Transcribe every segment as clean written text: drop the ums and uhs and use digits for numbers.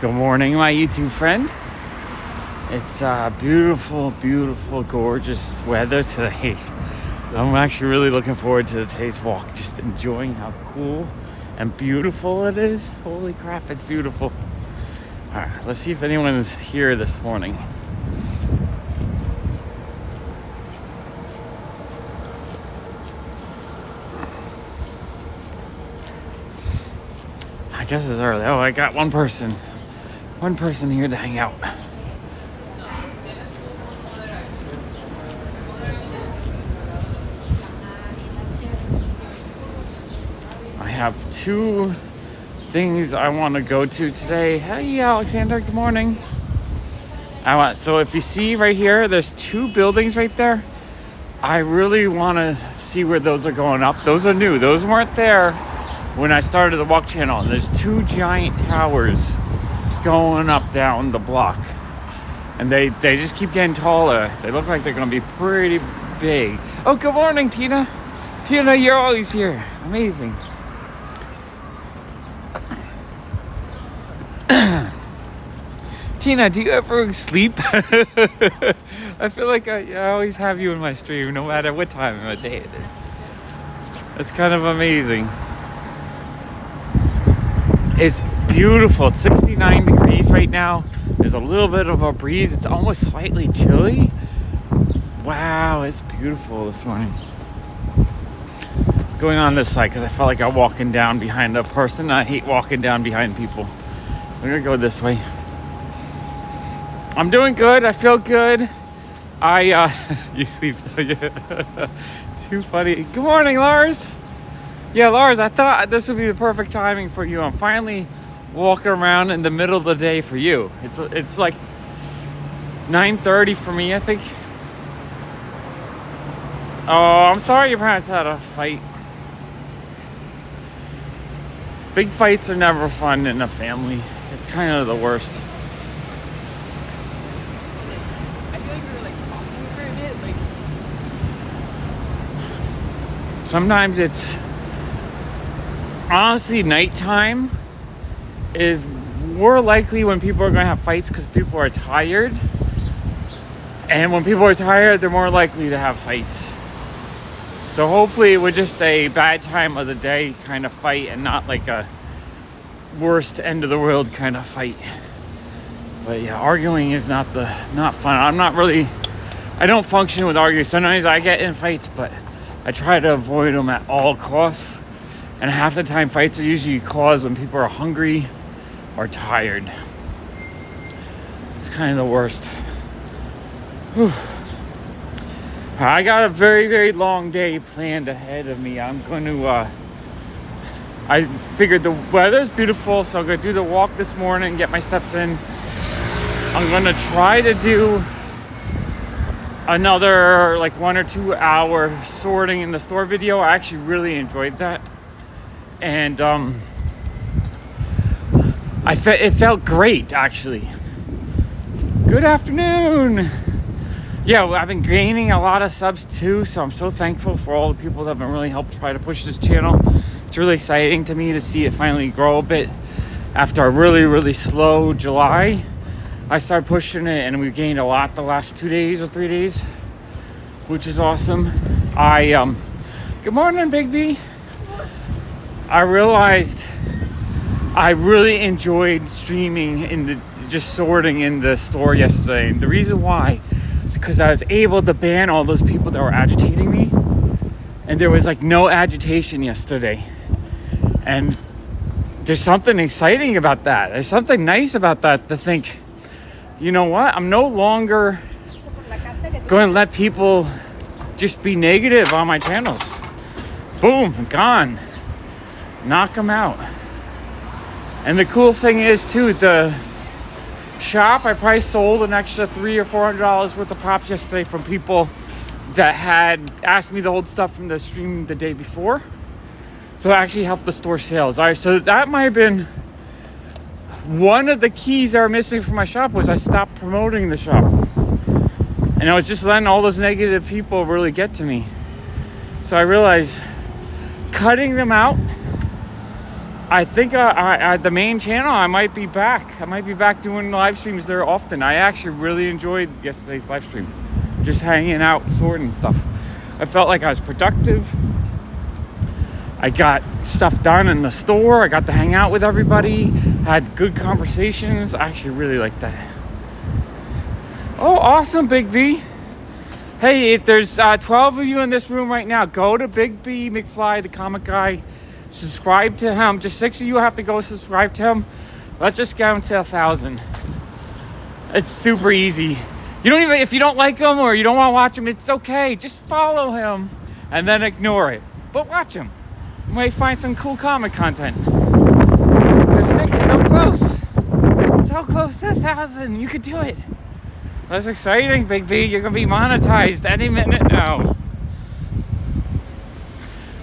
Good morning, my YouTube friend. It's beautiful, gorgeous weather today. I'm actually really looking forward to today's walk, just enjoying how cool and beautiful it is. Holy crap, it's beautiful. All right, let's see if anyone is here this morning. I guess it's early. Oh, I got one person here to hang out. I have two things I want to go to today. Hey, Alexander, good morning. So if you see right here, there's two buildings right there. I really want to see where those are going up. Those are new. Those weren't there when I started the walk channel. There's two giant towers going up down the block, and they just keep getting taller. They look like they're gonna be pretty big. Oh, good morning, Tina. Tina, you're always here. Amazing. Tina, do you ever sleep? I feel like I always have you in my stream, no matter what time of the day it is. It's kind of amazing. It's beautiful. It's 69 degrees right now. There's a little bit of a breeze. It's almost slightly chilly. Wow, it's beautiful this morning. Going on this side because I felt like I'm walking down behind a person. I hate walking down behind people. So I'm gonna go this way. I'm doing good. I feel good. You sleep so yeah. Too funny. Good morning, Lars. Yeah, Lars, I thought this would be the perfect timing for you. I'm finally walking around in the middle of the day for you. It's like 9:30 for me, I think. Oh, I'm sorry your parents had a fight. Big fights are never fun in a family. It's kind of the worst. I feel like we were talking for a bit. Sometimes it's honestly nighttime is more likely when people are going to have fights because people are tired. And when people are tired, they're more likely to have fights. So hopefully it was just a bad time of the day kind of fight and not like a worst end of the world kind of fight. But yeah, arguing is not fun. I don't function with arguing. Sometimes I get in fights, but I try to avoid them at all costs. And half the time fights are usually caused when people are hungry or tired. It's kind of the worst. Whew. I got a very long day planned ahead of me. I'm going to, I figured the weather's beautiful, so I'm going to do the walk this morning, get my steps in. I'm going to try to do another 1 or 2 hour sorting in the store video. I actually really enjoyed that. And it felt great, actually. Good afternoon. Yeah, I've been gaining a lot of subs too, so I'm so thankful for all the people that have been really helped try to push this channel. It's really exciting to me to see it finally grow a bit. After a really slow July, I started pushing it, and we gained a lot the last 2 days or 3 days, which is awesome. Good morning, Big B. I realized I really enjoyed streaming just sorting in the store yesterday. And the reason why is because I was able to ban all those people that were agitating me. And there was no agitation yesterday. And there's something exciting about that. There's something nice about that to think, you know what? I'm no longer going to let people just be negative on my channels. Boom, gone. Knock them out. And the cool thing is too, the shop, I probably sold an extra $300 or $400 worth of pops yesterday from people that had asked me to hold stuff from the stream the day before. So it actually helped the store sales. So that might have been one of the keys that were missing from my shop, was I stopped promoting the shop. And I was just letting all those negative people really get to me. So I realized cutting them out, I think the main channel, I might be back. I might be back doing live streams there often. I actually really enjoyed yesterday's live stream. Just hanging out, sorting stuff. I felt like I was productive. I got stuff done in the store. I got to hang out with everybody. Had good conversations. I actually really liked that. Oh, awesome, Big B. Hey, if there's 12 of you in this room right now, go to Big B McFly, the comic guy. Subscribe to him. Just 6 of you have to go subscribe to him. Let's just get him to 1,000. It's super easy. You don't even, if you don't like him or you don't want to watch him, it's okay. Just follow him and then ignore it. But watch him. You might find some cool comic content. The 6, so close. So close to 1,000. You could do it. That's exciting, Big B. You're going to be monetized any minute now.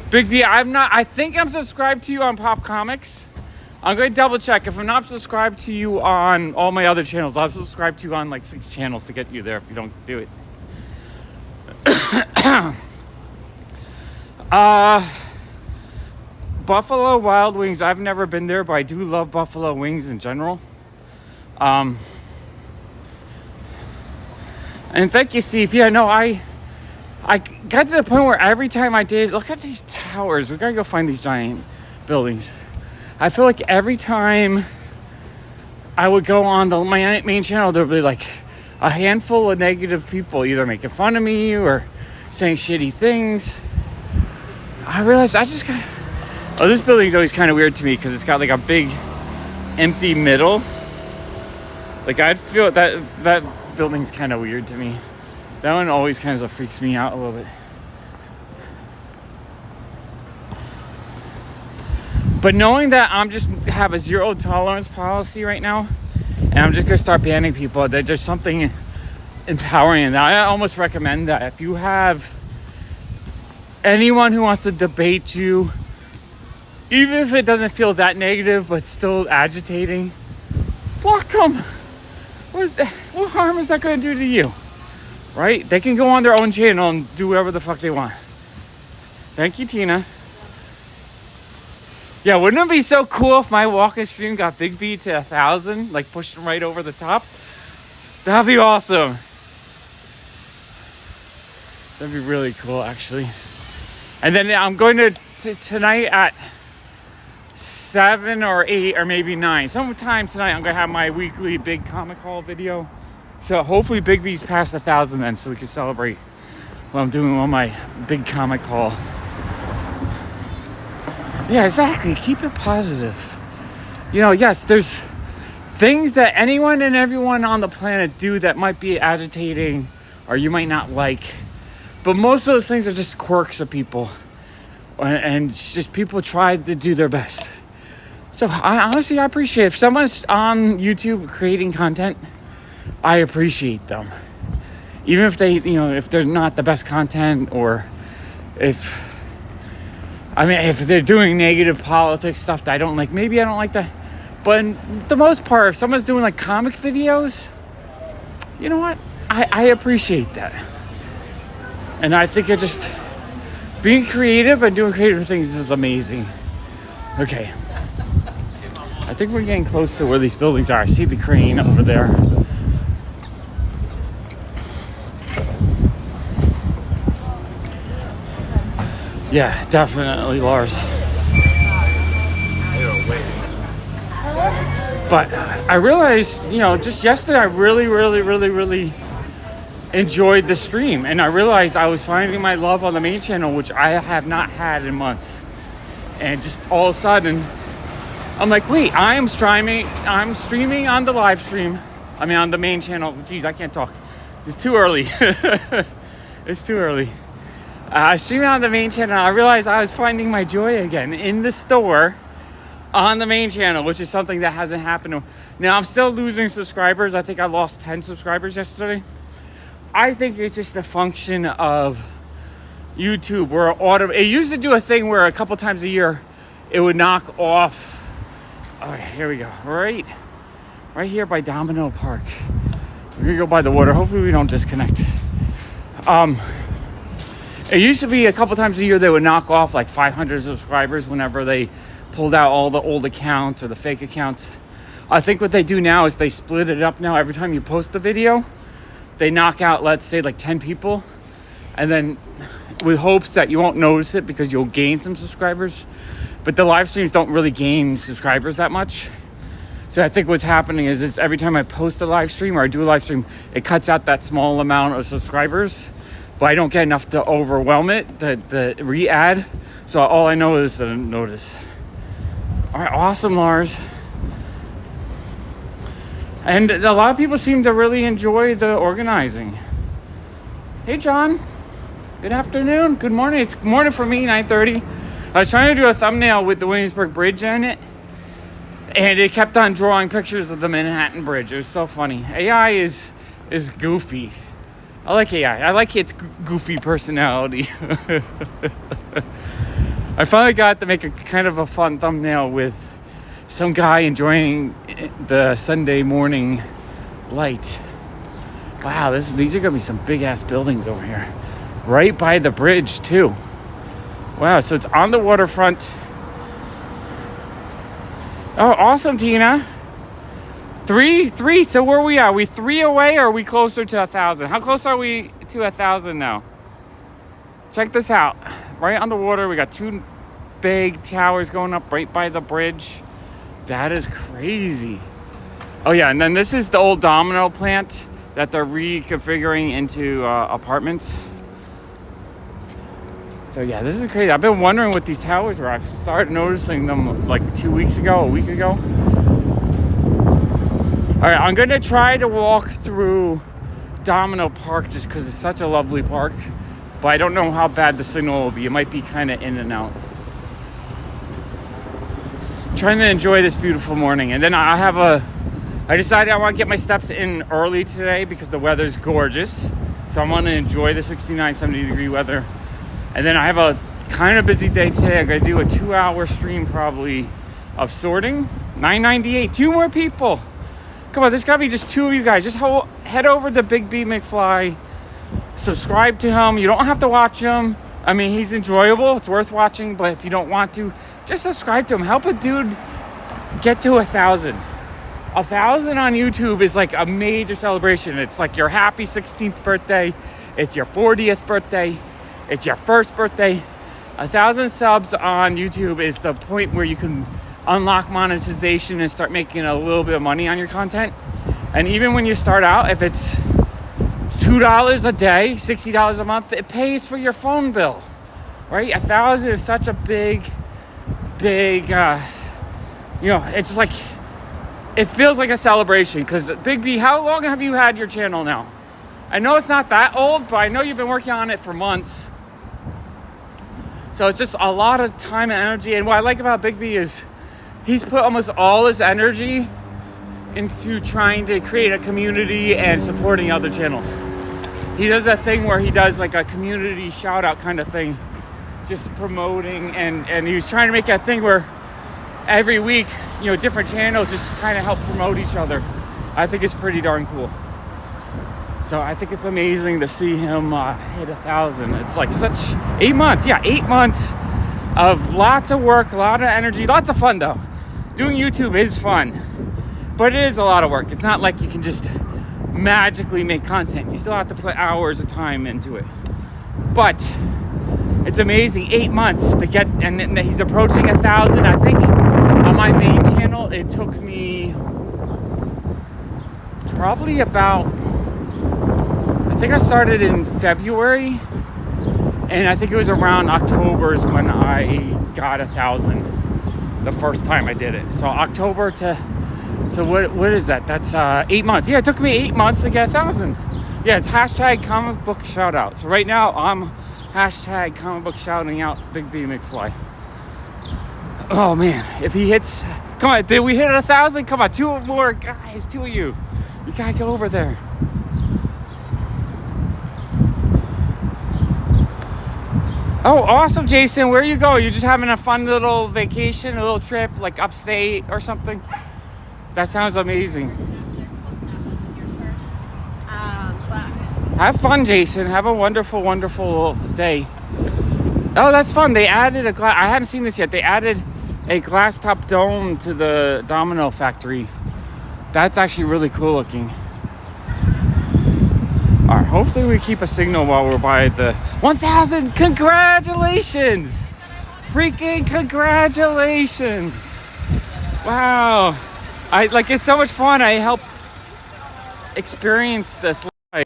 Big B, I think I'm subscribed to you on Pop Comics. I'm going to double check. If I'm not subscribed to you on all my other channels, I'll subscribe to you on like 6 channels to get you there if you don't do it. Buffalo Wild Wings, I've never been there, but I do love buffalo wings in general. And thank you, Steve. Yeah, no, I got to the point where every time I did, look at these towers. We gotta go find these giant buildings. I feel like every time I would go on my main channel, there would be like a handful of negative people either making fun of me or saying shitty things. I realized this building's always kind of weird to me because it's got like a big empty middle. Like I'd feel that building's kind of weird to me. That one always kind of freaks me out a little bit. But knowing that I'm just have a 0 tolerance policy right now, and I'm just gonna start banning people, that there's something empowering in that. I almost recommend that if you have anyone who wants to debate you, even if it doesn't feel that negative but still agitating, block them. What harm is that going to do to you? Right? They can go on their own channel and do whatever the fuck they want. Thank you, Tina. Yeah, wouldn't it be so cool if my walking stream got Big B to 1,000? Like pushed him right over the top? That'd be awesome. That'd be really cool, actually. And then I'm going to tonight at 7 or 8 or maybe 9. Sometime tonight I'm going to have my weekly big comic haul video. So hopefully Big B's past 1,000 then, so we can celebrate while I'm doing on my big comic haul. Yeah, exactly. Keep it positive. You know, yes, there's things that anyone and everyone on the planet do that might be agitating or you might not like. But most of those things are just quirks of people. And it's just people try to do their best. So I honestly appreciate it. If someone's on YouTube creating content, I appreciate them. Even if they, if they're not the best content, or if they're doing negative politics stuff that I don't like, maybe I don't like that. But in the most part, if someone's doing like comic videos, you know what? I appreciate that. And I think it just, being creative and doing creative things is amazing. Okay. I think we're getting close to where these buildings are. I see the crane over there. Yeah, definitely, Lars. But I realized, just yesterday I really enjoyed the stream. And I realized I was finding my love on the main channel, which I have not had in months. And just all of a sudden, I'm like, wait, I'm streaming on the live stream. On the main channel. Jeez, I can't talk. It's too early. It's too early. I streamed on the main channel. I realized I was finding my joy again in the store on the main channel, which is something that hasn't happened. Now, I'm still losing subscribers. I think I lost 10 subscribers yesterday. I think it's just a function of YouTube, where it used to do a thing where a couple times a year it would knock off. Okay, here we go. Right here by Domino Park. We're gonna go by the water. Hopefully we don't disconnect. It used to be a couple times a year they would knock off like 500 subscribers whenever they pulled out all the old accounts or the fake accounts. I think what they do now is they split it up now. Every time you post a video, they knock out, let's say, like 10 people, and then with hopes that you won't notice it because you'll gain some subscribers. But the live streams don't really gain subscribers that much. So I think what's happening is every time I post a live stream or I do a live stream, it cuts out that small amount of subscribers, but I don't get enough to overwhelm it, the re-add. So all I know is to notice. All right, awesome, Lars. And a lot of people seem to really enjoy the organizing. Hey, John. Good afternoon. Good morning. It's morning for me, 9:30. I was trying to do a thumbnail with the Williamsburg Bridge in it, and it kept on drawing pictures of the Manhattan Bridge. It was so funny. AI is goofy. I like AI. I like its goofy personality. I finally got to make a kind of a fun thumbnail with some guy enjoying the Sunday morning light. Wow, these are gonna be some big ass buildings over here, right by the bridge too. Wow, so it's on the waterfront. Oh, awesome, Tina. Three. So where are we at? Are we 3 away, or are we closer to 1,000? How close are we to 1,000 now? Check this out. Right on the water, we got 2 big towers going up right by the bridge. That is crazy. Oh yeah, and then this is the old Domino plant that they're reconfiguring into apartments. So yeah, this is crazy. I've been wondering what these towers were. I started noticing them like a week ago. All right, I'm gonna try to walk through Domino Park just because it's such a lovely park, but I don't know how bad the signal will be. It might be kind of in and out. Trying to enjoy this beautiful morning, and then I decided I want to get my steps in early today because the weather's gorgeous. So I'm gonna enjoy the 69, 70 degree weather. And then I have a kind of busy day today. I'm gonna do a 2-hour stream probably of sorting. 998, 2 more people. Come on, there's gotta be just 2 of you guys. Just head over to Big B McFly, subscribe to him. You don't have to watch him. I mean, he's enjoyable, it's worth watching, but if you don't want to, just subscribe to him. Help a dude get to 1,000. 1,000 on YouTube is like a major celebration. It's like your happy 16th birthday. It's your 40th birthday. It's your first birthday. 1,000 subs on YouTube is the point where you can unlock monetization and start making a little bit of money on your content. And even when you start out, if it's $2 a day, $60 a month, it pays for your phone bill, right? 1,000 is such a big, it's just like, it feels like a celebration. Because Big B, how long have you had your channel now? I know it's not that old, but I know you've been working on it for months. So it's just a lot of time and energy. And what I like about Big B is he's put almost all his energy into trying to create a community and supporting other channels. He does that thing where he does like a community shout out kind of thing, just promoting, and he was trying to make that thing where every week, different channels just kind of help promote each other. I think it's pretty darn cool. So I think it's amazing to see him hit 1,000. It's like such 8 months. Yeah, 8 months of lots of work, a lot of energy, lots of fun though. Doing YouTube is fun, but it is a lot of work. It's not like you can just magically make content. You still have to put hours of time into it. But it's amazing, 8 months to get, and he's approaching 1,000. I think on my main channel, it took me probably about, I think I started in February, and I think it was around October is when I got 1,000 the first time I did it. So October to, so what is that? That's 8 months. Yeah, it took me 8 months to get 1,000. Yeah, it's hashtag comic book shout out. So right now I'm hashtag comic book shouting out Big B McFly. Oh man, if he hits, come on, did we hit 1,000? Come on, 2 more guys, 2 of you. You gotta go over there. Oh, awesome, Jason. Where you go? You're just having a fun little vacation, a little trip, like upstate or something? That sounds amazing. Have fun, Jason. Have a wonderful, wonderful day. Oh, that's fun. They added a glass. I hadn't seen this yet. They added a glass top dome to the domino factory. That's actually really cool looking. All right, hopefully we keep a signal while we're by the 1,000. Congratulations! Freaking congratulations! Wow, it's so much fun. I helped experience this life.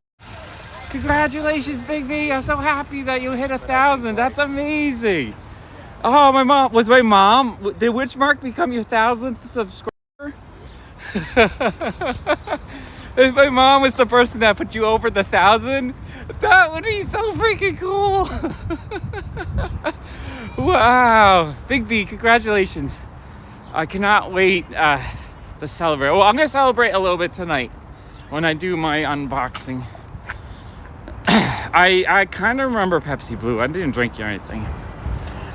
Congratulations, Big V! I'm so happy that you hit 1,000. That's amazing. Oh, my mom. Did Witchmark become your 1,000th subscriber? If my mom was the person that put you over the 1,000, that would be so freaking cool. Wow. Big V, congratulations. I cannot wait to celebrate. Well, I'm going to celebrate a little bit tonight when I do my unboxing. I kind of remember Pepsi Blue. I didn't drink or anything.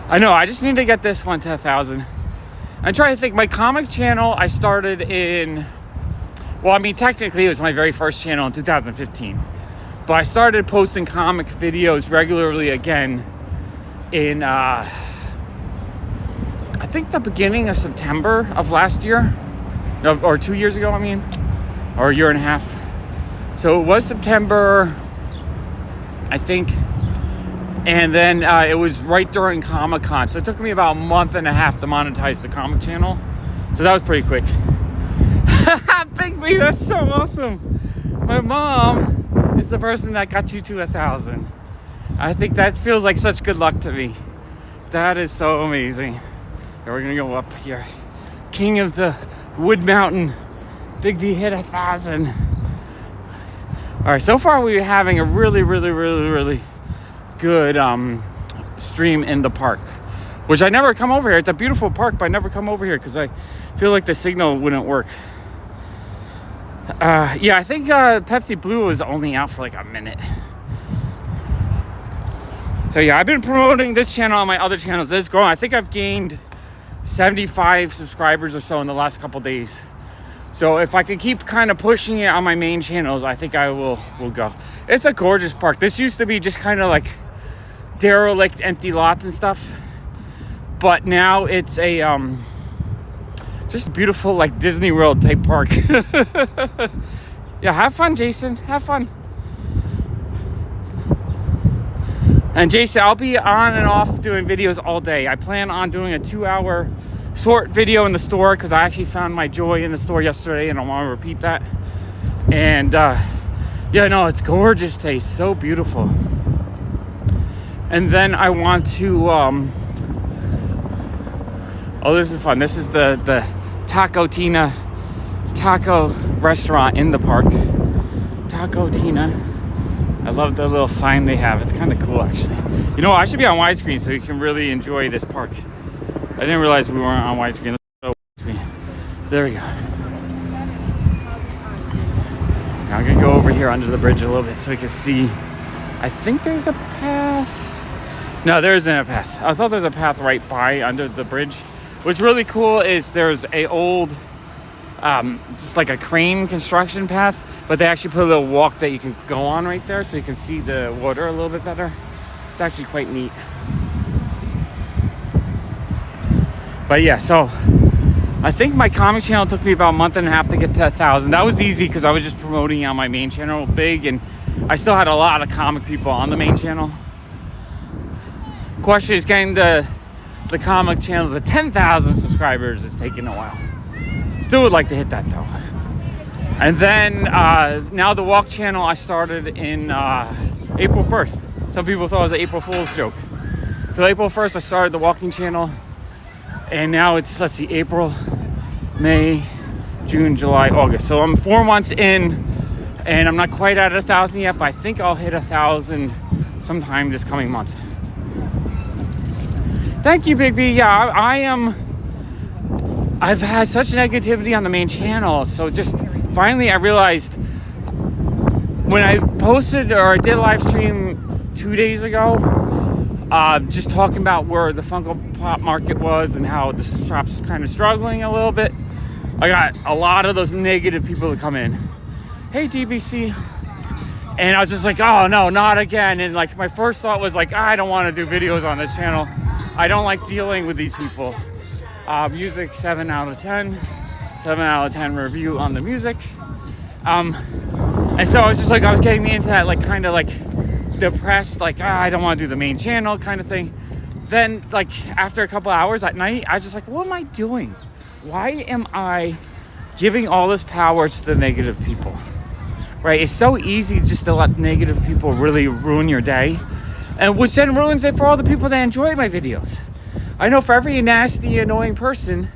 I know, I just need to get this one to 1,000. I'm trying to think. My comic channel, I started in... Well, I mean, technically it was my very first channel in 2015. But I started posting comic videos regularly again in, I think the beginning of September of last year. No, or 2 years ago, I mean. Or a year and a half. So it was September, I think. And then it was right during Comic-Con. So it took me about a month and a half to monetize the comic channel. So that was pretty quick. Big V, that's so awesome. My mom is the person that got you to 1,000. I think that feels like such good luck to me. That is so amazing. Okay, we're gonna go up here. King of the Wood Mountain. Big V hit 1,000. All right, so far we're having a really good stream in the park, which I never come over here. It's a beautiful park, but I never come over here because I feel like the signal wouldn't work. Yeah, I think Pepsi Blue was only out for like a minute. So yeah, I've been promoting this channel on my other channels. It's growing. I think I've gained 75 subscribers or so in the last couple days. So if I can keep kind of pushing it on my main channels, I think I will go. It's a gorgeous park. This used to be just kind of like derelict, empty lots and stuff. But now it's a just beautiful, like Disney World type park. Yeah, have fun, Jason. Have fun. And Jason, I'll be on and off doing videos all day. I plan on doing a 2-hour short video in the store because I actually found my joy in the store yesterday and I want to repeat that. And yeah, no, it's gorgeous today. So beautiful. And then I want to oh, this is fun. This is the Taco Tina taco restaurant in the park. Taco Tina. I love the little sign they have. It's kind of cool, actually. You know what? I should be on widescreen so you can really enjoy this park. I didn't realize we weren't on widescreen. Let's go widescreen. There we go. Now I'm gonna go over here under the bridge a little bit so we can see. I think there's a path. No, there isn't a path. I thought there's a path right by under the bridge. What's really cool is there's a old, just like a crane construction path, but they actually put a little walk that you can go on right there so you can see the water a little bit better. It's actually quite neat. But yeah, so I think my comic channel took me about a month and a half to get to 1,000. That was easy because I was just promoting on my main channel big, and I still had a lot of comic people on the main channel. Question is getting the comic channel to 10,000 subscribers is taking a while. Still would like to hit that though. And then now the walk channel I started in April 1st. Some people thought it was an April Fool's joke. So April 1st I started the walking channel, and now it's, let's see, April, May, June, July, August. So I'm 4 months in, and I'm not quite at 1,000 yet, but I think I'll hit 1,000 sometime this coming month. Thank you, Big B. Yeah, I've had such negativity on the main channel. So just finally I realized when I posted, or I did a live stream 2 days ago, just talking about where the Funko Pop market was and how the shop's kind of struggling a little bit. I got a lot of those negative people to come in. Hey, DBC. And I was just like, oh no, not again. And like my first thought was like, I don't want to do videos on this channel. I don't like dealing with these people. Music 7 out of 10. 7 out of 10 review on the music. And so I was just like, I was getting me into that like kind of like depressed, like I don't want to do the main channel kind of thing. Then like after a couple hours at night, I was just like, what am I doing? Why am I giving all this power to the negative people? Right? It's so easy just to let negative people really ruin your day, and which then ruins it for all the people that enjoy my videos. I know for every nasty, annoying person,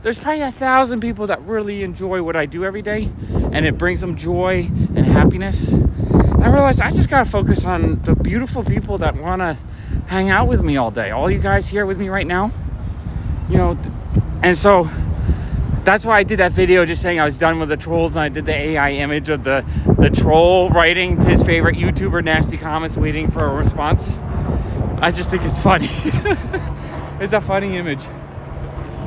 there's probably 1,000 people that really enjoy what I do every day, and it brings them joy and happiness. I realized I just gotta focus on the beautiful people that wanna hang out with me all day. All you guys here with me right now, you know, and so that's why I did that video just saying I was done with the trolls, and I did the AI image of the troll writing to his favorite YouTuber nasty comments waiting for a response. I just think it's funny. It's a funny image.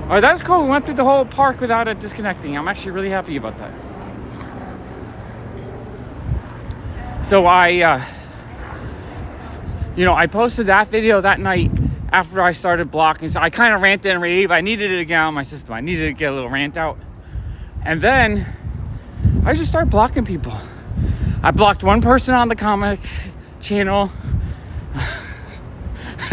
All right, that's cool. We went through the whole park without it disconnecting. I'm actually really happy about that. So I posted that video that night after I started blocking. So I kind of ranted and raved. I needed to get on my system. I needed to get a little rant out. And then I just started blocking people. I blocked one person on the comic channel.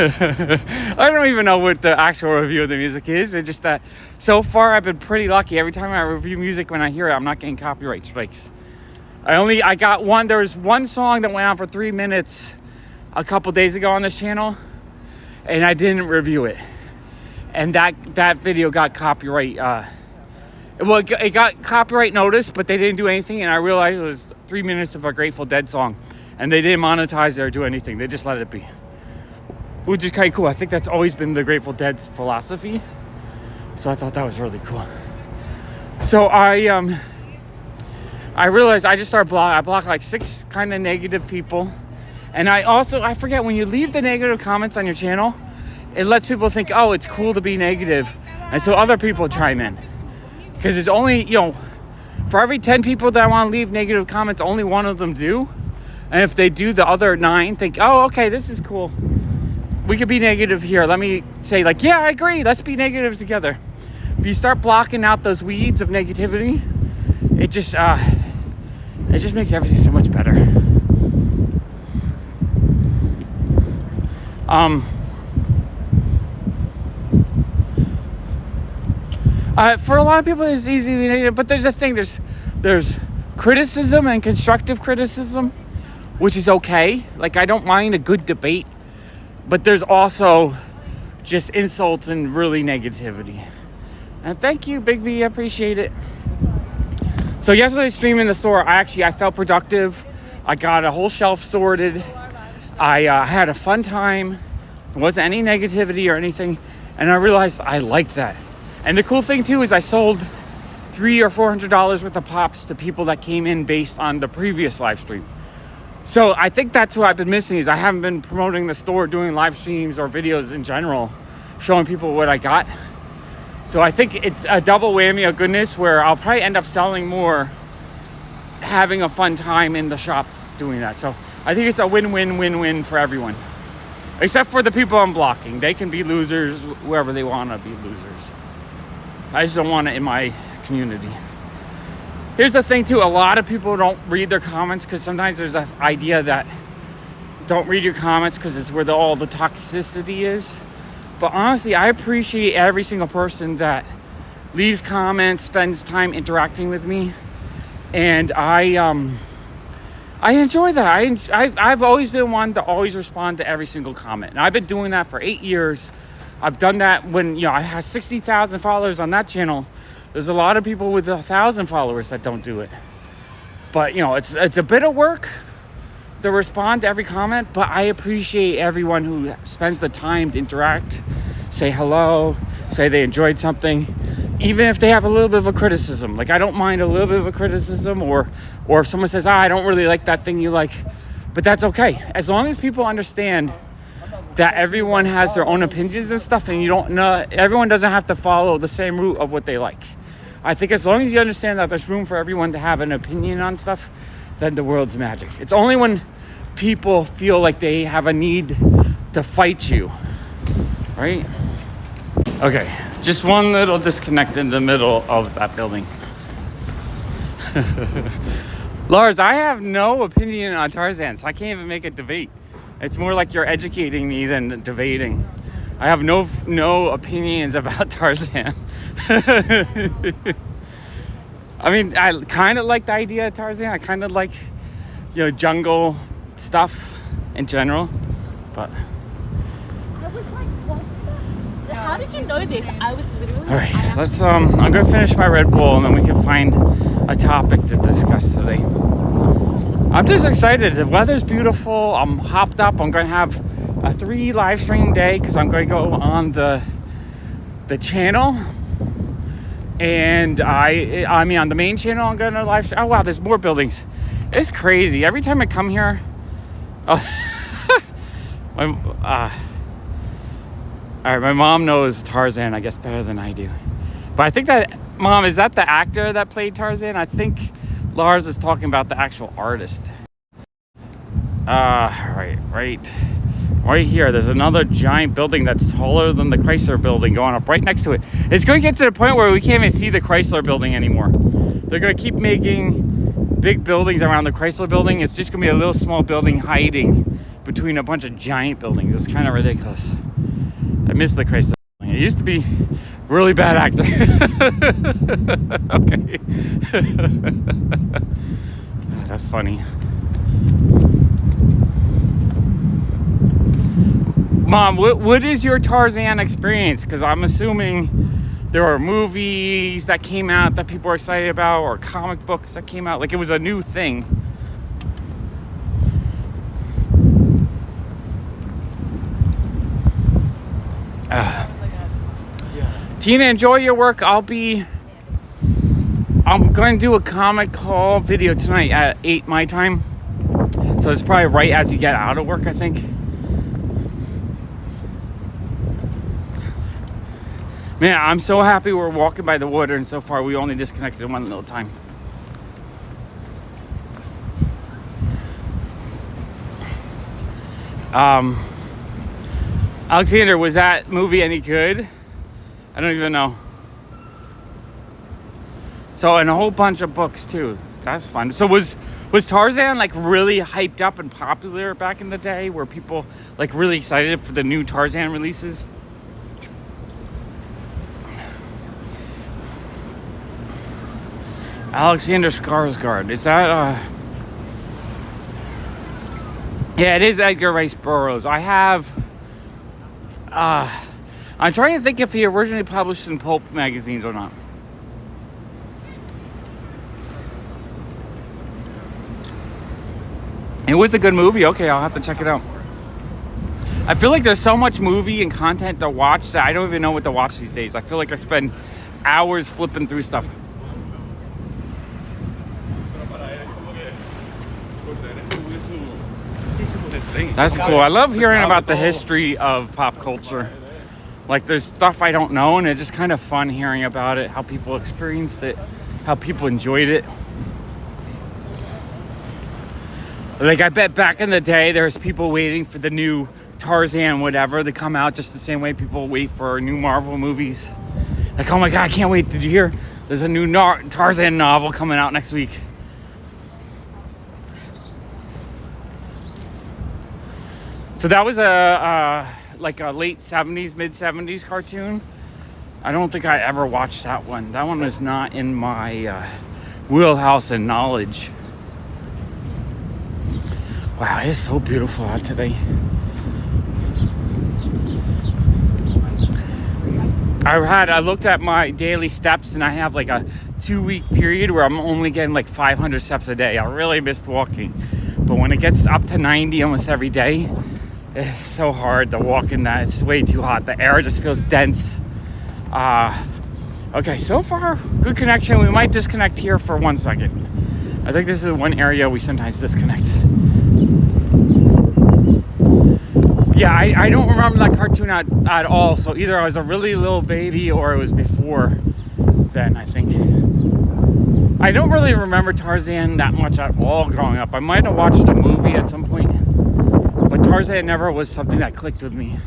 I don't even know what the actual review of the music is. It's just that so far I've been pretty lucky. Every time I review music, when I hear it, I'm not getting copyright strikes. I got one. There was one song that went on for 3 minutes a couple days ago on this channel, and I didn't review it. And that video got copyright. It got copyright notice, but they didn't do anything. And I realized it was 3 minutes of a Grateful Dead song, and they didn't monetize it or do anything. They just let it be, which is kind of cool. I think that's always been the Grateful Dead's philosophy. So I thought that was really cool. So I realized I just started I blocked like 6 kind of negative people. And I forget, when you leave the negative comments on your channel, it lets people think, oh, it's cool to be negative. And so other people chime in. Because it's only, for every 10 people that want to leave negative comments, only one of them do. And if they do, the other 9 think, oh, okay, this is cool. We could be negative here. Let me say like, yeah, I agree. Let's be negative together. If you start blocking out those weeds of negativity, it just makes everything so much better. For a lot of people, it's easy to be negative, but there's a thing. There's criticism and constructive criticism, which is okay. Like, I don't mind a good debate, but there's also just insults and really negativity. And thank you, Big B. I appreciate it. So yesterday's stream in the store, I felt productive. I got a whole shelf sorted. I had a fun time. There wasn't any negativity or anything. And I realized I liked that. And the cool thing too is I sold $300 or $400 worth of pops to people that came in based on the previous live stream. So I think that's what I've been missing, is I haven't been promoting the store, doing live streams or videos in general, showing people what I got. So I think it's a double whammy of goodness, where I'll probably end up selling more, having a fun time in the shop doing that. So I think it's a win-win-win-win for everyone. Except for the people I'm blocking. They can be losers wherever they want to be losers. I just don't want it in my community. Here's the thing too, a lot of people don't read their comments, because sometimes there's that idea that don't read your comments because it's where all the toxicity is. But honestly, I appreciate every single person that leaves comments, spends time interacting with me. And I enjoy that. I've always been one to always respond to every single comment. And I've been doing that for 8 years. I've done that when, I have 60,000 followers on that channel. There's a lot of people with 1,000 followers that don't do it. But, it's a bit of work to respond to every comment, but I appreciate everyone who spends the time to interact, say hello, say they enjoyed something, even if they have a little bit of a criticism. Like, I don't mind a little bit of a criticism, or if someone says, I don't really like that thing you like, but that's okay. As long as people understand that everyone has their own opinions and stuff, and everyone doesn't have to follow the same route of what they like. I think as long as you understand that there's room for everyone to have an opinion on stuff, then the world's magic. It's only when people feel like they have a need to fight you, right? Okay, Just one little disconnect in the middle of that building. Lars, I have no opinion on Tarzan, so I can't even make a debate. It's more like you're educating me than debating. I have no opinions about Tarzan. I mean, I kind of like the idea of Tarzan. I kind of like, jungle stuff in general, but. I was like, what the? How did you know this? I was literally. All right, let's. I'm gonna finish my Red Bull, and then we can find a topic to discuss today. I'm just excited. The weather's beautiful. I'm hopped up. I'm gonna have a 3 live stream day because I'm gonna go on the channel, and I mean on the main channel. I'm gonna live stream. Oh wow, there's more buildings. It's crazy. Every time I come here, all right, my mom knows Tarzan, I guess, better than I do. But I think that, Mom, is that the actor that played Tarzan? I think Lars is talking about the actual artist. Right here, there's another giant building that's taller than the Chrysler building going up right next to it. It's going to get to the point where we can't even see the Chrysler building anymore. They're going to keep making big buildings around the Chrysler building. It's just going to be a little small building hiding between a bunch of giant buildings. It's kind of ridiculous. I miss the Chrysler building. It used to be really bad actor. Okay. That's funny. Mom, what is your Tarzan experience? Because I'm assuming there are movies that came out that people are excited about, or comic books that came out. Like, it was a new thing. Tina, enjoy your work. I'm going to do a comic haul video tonight at 8 my time. So it's probably right as you get out of work, I think. Man, I'm so happy we're walking by the water, and so far we only disconnected one little time. Alexander, was that movie any good? I don't even know. So, and a whole bunch of books too. That's fun. So was Tarzan like really hyped up and popular back in the day? Were people like really excited for the new Tarzan releases? Alexander Skarsgård. Is that yeah, it is Edgar Rice Burroughs. I have I'm trying to think if he originally published in pulp magazines or not. It was a good movie. Okay, I'll have to check it out. I feel like there's so much movie and content to watch that I don't even know what to watch these days. I feel like I spend hours flipping through stuff. That's cool. I love hearing about the history of pop culture. Like, there's stuff I don't know, and it's just kind of fun hearing about it, how people experienced it, how people enjoyed it. Like, I bet back in the day, there's people waiting for the new Tarzan whatever to come out just the same way people wait for new Marvel movies. Like, oh my God, I can't wait. Did you hear? There's a new Tarzan novel coming out next week. So that was like a late 70s, mid 70s cartoon. I don't think I ever watched that one. That one was not in my wheelhouse and knowledge. Wow, it's so beautiful out today. I looked at my daily steps, and I have like a 2-week period where I'm only getting like 500 steps a day. I really missed walking. But when it gets up to 90 almost every day, it's so hard to walk in that. It's way too hot. The air just feels dense. Okay, so far, good connection. We might disconnect here for 1 second. I think this is one area we sometimes disconnect. Yeah, I don't remember that cartoon at all. So either I was a really little baby or it was before then, I think. I don't really remember Tarzan that much at all growing up. I might have watched a movie at some point, but Tarzan never was something that clicked with me.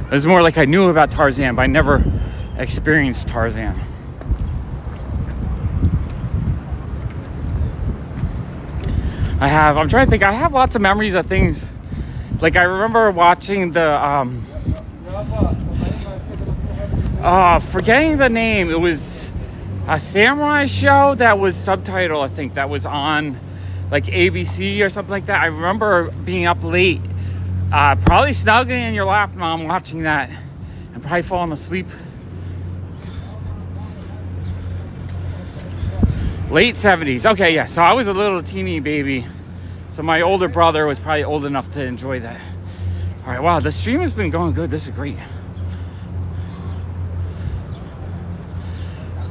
It was more like I knew about Tarzan, but I never experienced Tarzan. I'm trying to think, I have lots of memories of things. Like I remember watching the, forgetting the name, it was a samurai show that was subtitled, I think, that was on like ABC or something like that. I remember being up late, probably snuggling in your lap, Mom, watching that, and probably falling asleep. Late 70s. Okay, yeah, so I was a little teeny baby. So my older brother was probably old enough to enjoy that. All right, wow, the stream has been going good. This is great.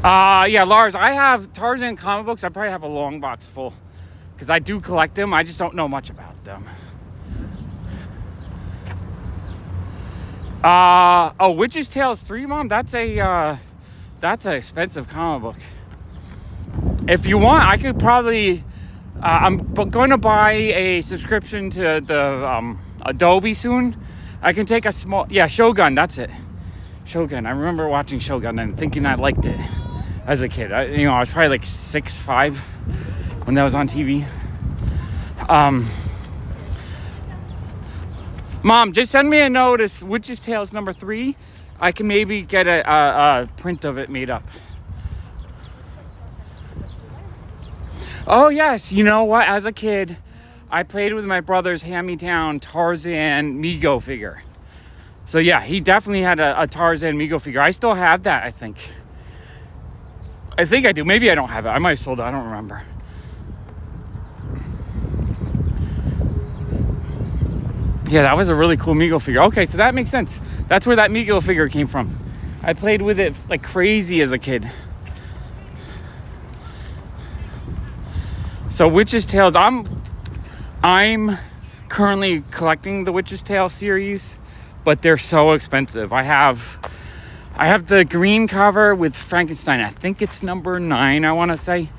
Yeah, Lars, I have Tarzan comic books. I probably have a long box full because I do collect them. I just don't know much about them. Oh, Witch's Tales 3, Mom? That's an expensive comic book. If you want, I could probably, I'm going to buy a subscription to the Adobe soon. I can take a small, yeah, Shogun, that's it. Shogun, I remember watching Shogun and thinking I liked it as a kid. I was probably like 6'5" when that was on TV. Mom, just send me a note. It's Witch's Tales number 3. I can maybe get a print of it made up. Oh yes, you know what? As a kid, I played with my brother's hand-me-down Tarzan Mego figure. So yeah, he definitely had a Tarzan Mego figure. I still have that, I think. I think I do. Maybe I don't have it. I might have sold it. I don't remember. Yeah, that was a really cool Mego figure. Okay, so that makes sense. That's where that Mego figure came from. I played with it like crazy as a kid. So Witch's Tales, I'm currently collecting the Witch's Tales series, but they're so expensive. I have the green cover with Frankenstein. I think it's number 9, I want to say.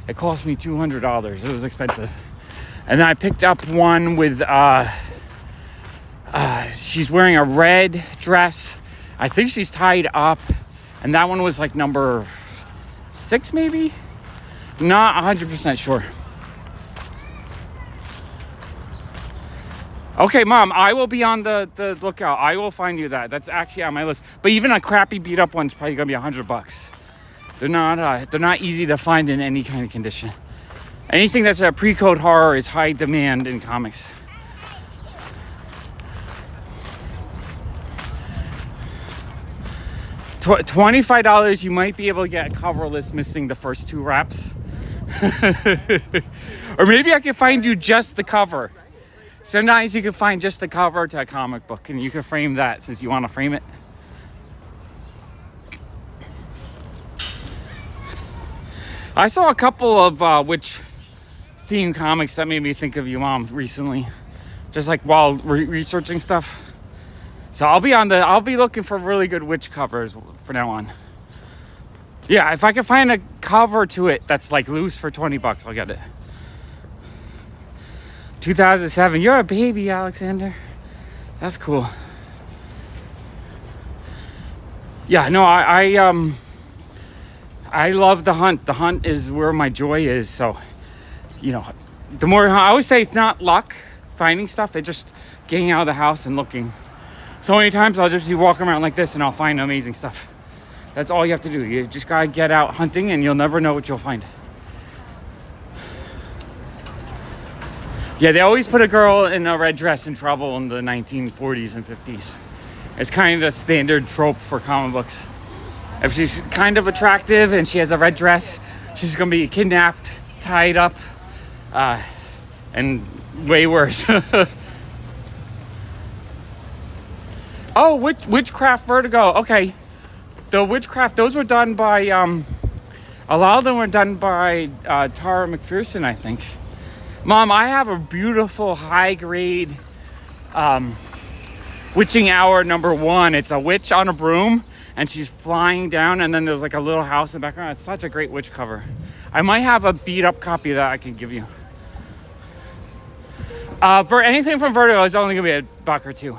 It cost me $200. It was expensive. And then I picked up one with she's wearing a red dress. I think she's tied up, and that one was like number 6 maybe? Not 100% sure. Okay, Mom, I will be on the lookout. I will find you that. That's actually on my list. But even a crappy beat up one's probably gonna be $100. They're not easy to find in any kind of condition. Anything that's a pre-code horror is high demand in comics. $25, you might be able to get a coverless missing the first 2 wraps. Or maybe I can find you just the cover. Sometimes you can find just the cover to a comic book and you can frame that since you want to frame it. I saw a couple of witch themed comics that made me think of you, Mom, recently. Just like while researching stuff. So I'll be looking for really good witch covers from now on. Yeah, if I can find a cover to it that's like loose for $20, I'll get it. 2007. You're a baby, Alexander. That's cool. Yeah, no, I love the hunt. The hunt is where my joy is. So, the more I always say it's not luck finding stuff. It's just getting out of the house and looking. So many times I'll just be walking around like this and I'll find amazing stuff. That's all you have to do. You just gotta get out hunting and you'll never know what you'll find. Yeah, they always put a girl in a red dress in trouble in the 1940s and 50s. It's kind of the standard trope for comic books. If she's kind of attractive and she has a red dress, she's going to be kidnapped, tied up, and way worse. Oh, Witchcraft Vertigo. Okay. The Witchcraft, those were done by, a lot of them were done by Tara McPherson, I think. Mom, I have a beautiful high-grade Witching Hour number 1. It's a witch on a broom, and she's flying down, and then there's like a little house in the background. It's such a great witch cover. I might have a beat-up copy that I can give you. For anything from Vertigo, it's only going to be $1 or $2.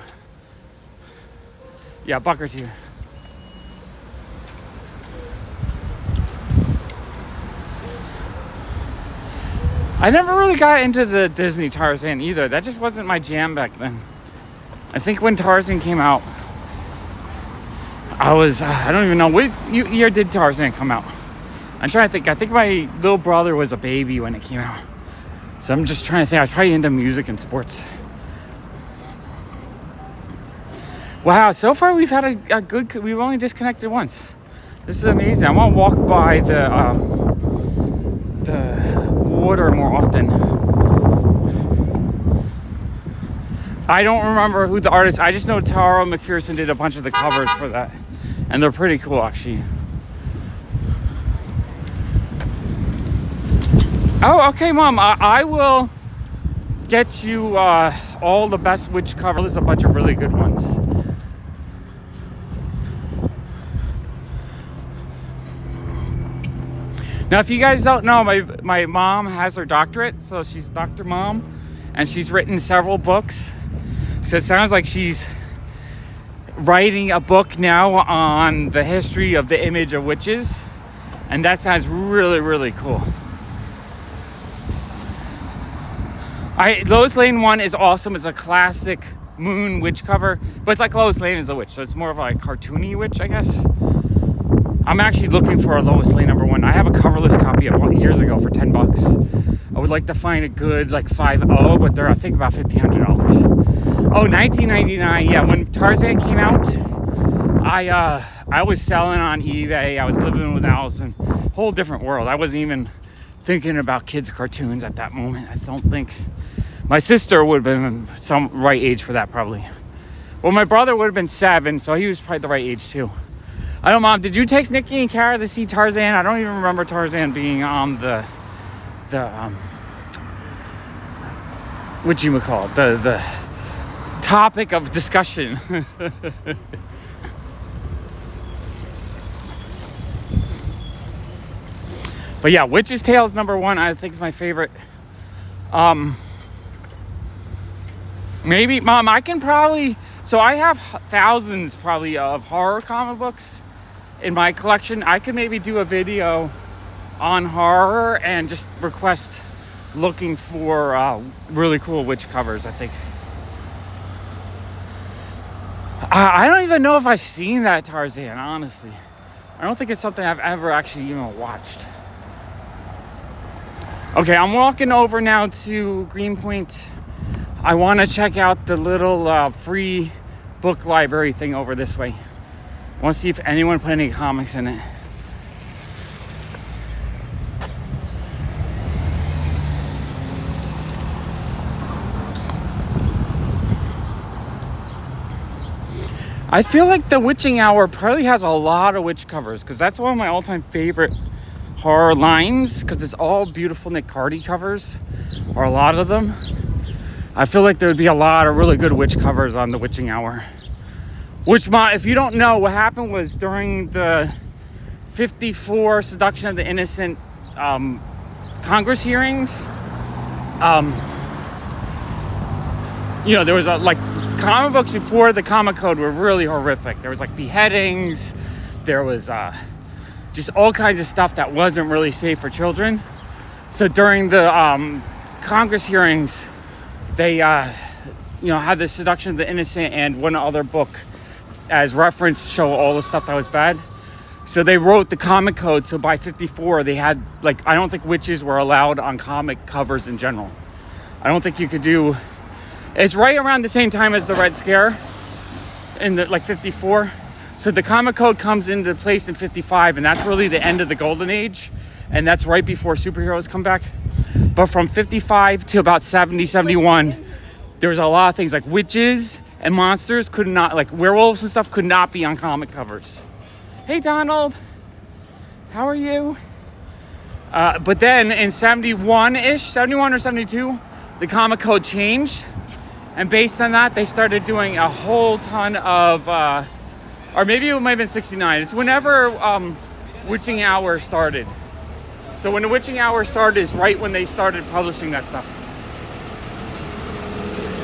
Yeah, buck or two. I never really got into the Disney Tarzan either. That just wasn't my jam back then. I think when Tarzan came out, I don't even know, what year did Tarzan come out? I'm trying to think. I think my little brother was a baby when it came out. So I'm just trying to think. I was probably into music and sports. Wow, so far we've had a good, we've only disconnected once. This is amazing. I want to walk by the water more often. I don't remember who the artist, I just know Tara McPherson did a bunch of the covers for that. And they're pretty cool, actually. Oh, okay, Mom. I will get you all the best witch covers. There's a bunch of really good ones. Now, if you guys don't know, my mom has her doctorate, so she's Dr. Mom, and she's written several books. So it sounds like she's writing a book now on the history of the image of witches, and that sounds really, really cool. Lois Lane one is awesome. It's a classic moon witch cover, but it's like Lois Lane is a witch, so it's more of a cartoony witch, I guess. I'm actually looking for a Lois Lane #1. I have a coverless copy of years ago for $10. I would like to find a good like 5.0, but they're I think about $1,500. Oh, 1999. Yeah, when Tarzan came out, I was selling on eBay. I was living with Allison. Whole different world. I wasn't even thinking about kids' cartoons at that moment. I don't think my sister would have been some right age for that probably. Well, my brother would have been 7, so he was probably the right age too. I don't know, Mom, did you take Nikki and Kara to see Tarzan? I don't even remember Tarzan being on the whatchamacallit, the topic of discussion. But yeah, Witch's Tales #1, I think is my favorite. Maybe, Mom, I can probably, so I have thousands probably of horror comic books in my collection. I could maybe do a video on horror and just request looking for really cool witch covers, I think. I don't even know if I've seen that Tarzan, honestly. I don't think it's something I've ever actually even watched. Okay, I'm walking over now to Greenpoint. I want to check out the little free book library thing over this way. I want to see if anyone put any comics in it. I feel like the Witching Hour probably has a lot of witch covers, because that's one of my all-time favorite horror lines, because it's all beautiful Nick Cardy covers, or a lot of them. I feel like there would be a lot of really good witch covers on the Witching Hour. Which, if you don't know, what happened was during the 54 Seduction of the Innocent Congress hearings, there was comic books before the Comic Code were really horrific. There was beheadings, there was just all kinds of stuff that wasn't really safe for children. So during the Congress hearings, they had the Seduction of the Innocent and one other book as reference show all the stuff that was bad. So they wrote the Comic Code, so by 54 they had I don't think witches were allowed on comic covers in general. I don't think you could do, it's right around the same time as the Red Scare in the 54. So the Comic Code comes into place in 55, and that's really the end of the golden age, and that's right before superheroes come back. But from 55 to about 70, 71, there was a lot of things like witches and monsters could not, werewolves and stuff, could not be on comic covers. Hey, Donald. How are you? But then in 71-ish, 71 or 72, the Comic Code changed. And based on that, they started doing a whole ton of, or maybe it might have been 69. It's whenever Witching Hour started. So when the Witching Hour started is right when they started publishing that stuff.